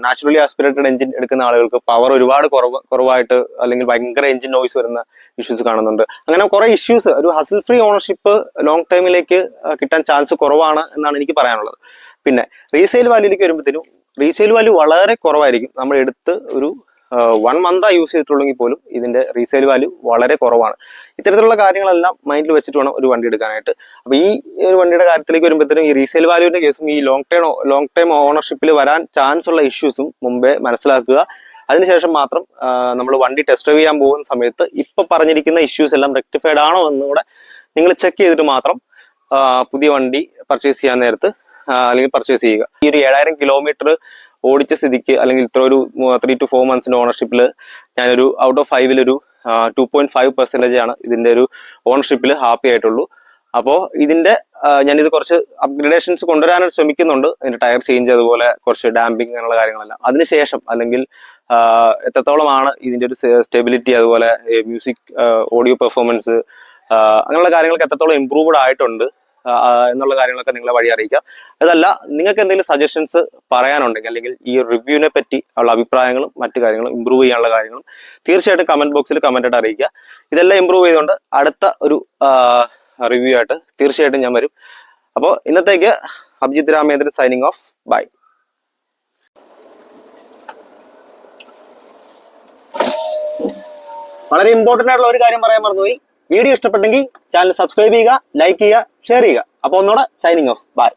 നാച്ചുറലി ആസ്പിറേറ്റഡ് എഞ്ചിൻ എടുക്കുന്ന ആളുകൾക്ക് പവർ ഒരുപാട് കുറവായിട്ട് അല്ലെങ്കിൽ ഭയങ്കര എഞ്ചിൻ നോയ്സ് വരുന്ന ഇഷ്യൂസ് കാണുന്നുണ്ട്. അങ്ങനെ കുറെ ഇഷ്യൂസ്, ഒരു ഹസിൽ ഫ്രീ ഓണർഷിപ്പ് ലോങ് ടൈമിലേക്ക് കിട്ടാൻ ചാൻസ് കുറവാണ് എന്നാണ് എനിക്ക് പറയാനുള്ളത്. പിന്നെ റീസെയിൽ വാല്യൂലേക്ക് വരുമ്പോഴത്തേനും റീസെയിൽ വാല്യൂ വളരെ കുറവായിരിക്കും. നമ്മൾ എടുത്ത് ഒരു 1 മന്താ യൂസ് ചെയ്തിട്ടുള്ളെങ്കിൽ പോലും ഇതിന്റെ റീസെയിൽ വാല്യൂ വളരെ കുറവാണ്. ഇത്തരത്തിലുള്ള കാര്യങ്ങളെല്ലാം മൈൻഡിൽ വെച്ചിട്ട് വേണം ഒരു വണ്ടി എടുക്കാനായിട്ട്. അപ്പൊ ഈ ഒരു വണ്ടിയുടെ കാര്യത്തിലേക്ക് വരുമ്പോഴത്തേനും ഈ റീസെയിൽ വാല്യൂവിന്റെ കേസും ഈ ലോങ് ടൈം ഓണർഷിപ്പിൽ വരാൻ ചാൻസ് ഉള്ള ഇഷ്യൂസും മുമ്പേ മനസ്സിലാക്കുക. അതിനുശേഷം മാത്രം നമ്മൾ വണ്ടി ടെസ്റ്റ് ഡ്രൈവ് ചെയ്യാൻ പോകുന്ന സമയത്ത് ഇപ്പൊ പറഞ്ഞിരിക്കുന്ന ഇഷ്യൂസ് എല്ലാം റെക്ടിഫൈഡ് ആണോ എന്നുകൂടെ നിങ്ങൾ ചെക്ക് ചെയ്തിട്ട് മാത്രം പുതിയ വണ്ടി പർച്ചേസ് ചെയ്യാൻ നേരത്ത് അല്ലെങ്കിൽ പർച്ചേസ് ചെയ്യുക. ഈ ഒരു 7000 കിലോമീറ്റർ ഓടിച്ച സ്ഥിതിക്ക് അല്ലെങ്കിൽ ഇത്ര ഒരു 3 to 4 മന്ത്സിന്റെ ഓണർഷിപ്പിൽ ഞാനൊരു ഔട്ട് ഓഫ് 5 ഒരു 2.5% ആണ് ഇതിന്റെ ഒരു ഓണർഷിപ്പിൽ ഹാപ്പി ആയിട്ടുള്ളൂ. അപ്പോൾ ഇതിന്റെ ഞാനിത് കുറച്ച് അപ്ഗ്രേഡേഷൻസ് കൊണ്ടുവരാനായിട്ട് ശ്രമിക്കുന്നുണ്ട്. ഇതിന്റെ ടയർ ചേഞ്ച്, അതുപോലെ കുറച്ച് ഡാമ്പിങ് അങ്ങനെയുള്ള കാര്യങ്ങളെല്ലാം. അതിനുശേഷം അല്ലെങ്കിൽ എത്രത്തോളമാണ് ഇതിന്റെ ഒരു സ്റ്റെബിലിറ്റി, അതുപോലെ മ്യൂസിക് ഓഡിയോ പെർഫോമൻസ് അങ്ങനെയുള്ള കാര്യങ്ങൾക്ക് എത്രത്തോളം ഇമ്പ്രൂവ്ഡ് ആയിട്ടുണ്ട് എന്നുള്ള കാര്യങ്ങളൊക്കെ നിങ്ങളെ വഴി അറിയിക്കാം. അതല്ല നിങ്ങൾക്ക് എന്തെങ്കിലും സജഷൻസ് പറയാനുണ്ടെങ്കിൽ അല്ലെങ്കിൽ ഈ റിവ്യൂവിനെ പറ്റി ഉള്ള അഭിപ്രായങ്ങളും മറ്റു കാര്യങ്ങളും ഇമ്പ്രൂവ് ചെയ്യാനുള്ള കാര്യങ്ങളും തീർച്ചയായിട്ടും കമന്റ് ബോക്സിൽ കമന്റ് ആയിട്ട് അറിയിക്കുക. ഇതെല്ലാം ഇമ്പ്രൂവ് ചെയ്തുകൊണ്ട് അടുത്ത ഒരു റിവ്യൂ ആയിട്ട് തീർച്ചയായിട്ടും ഞാൻ വരും. അപ്പോൾ ഇന്നത്തേക്ക് Abhijith Ramendran signing off. Bye. വളരെ ഇമ്പോർട്ടന്റ് ആയിട്ടുള്ള ഒരു കാര്യം പറയാൻ മറന്നുപോയി. വീഡിയോ ഇഷ്ടപ്പെട്ടെങ്കിൽ ചാനൽ സബ്സ്ക്രൈബ് ചെയ്യുക, ലൈക്ക് ചെയ്യുക, ഷെയർ ചെയ്യുക. അപ്പോൾ ഒന്നുകൂടെ സൈനിങ് ഓഫ്. ബൈ.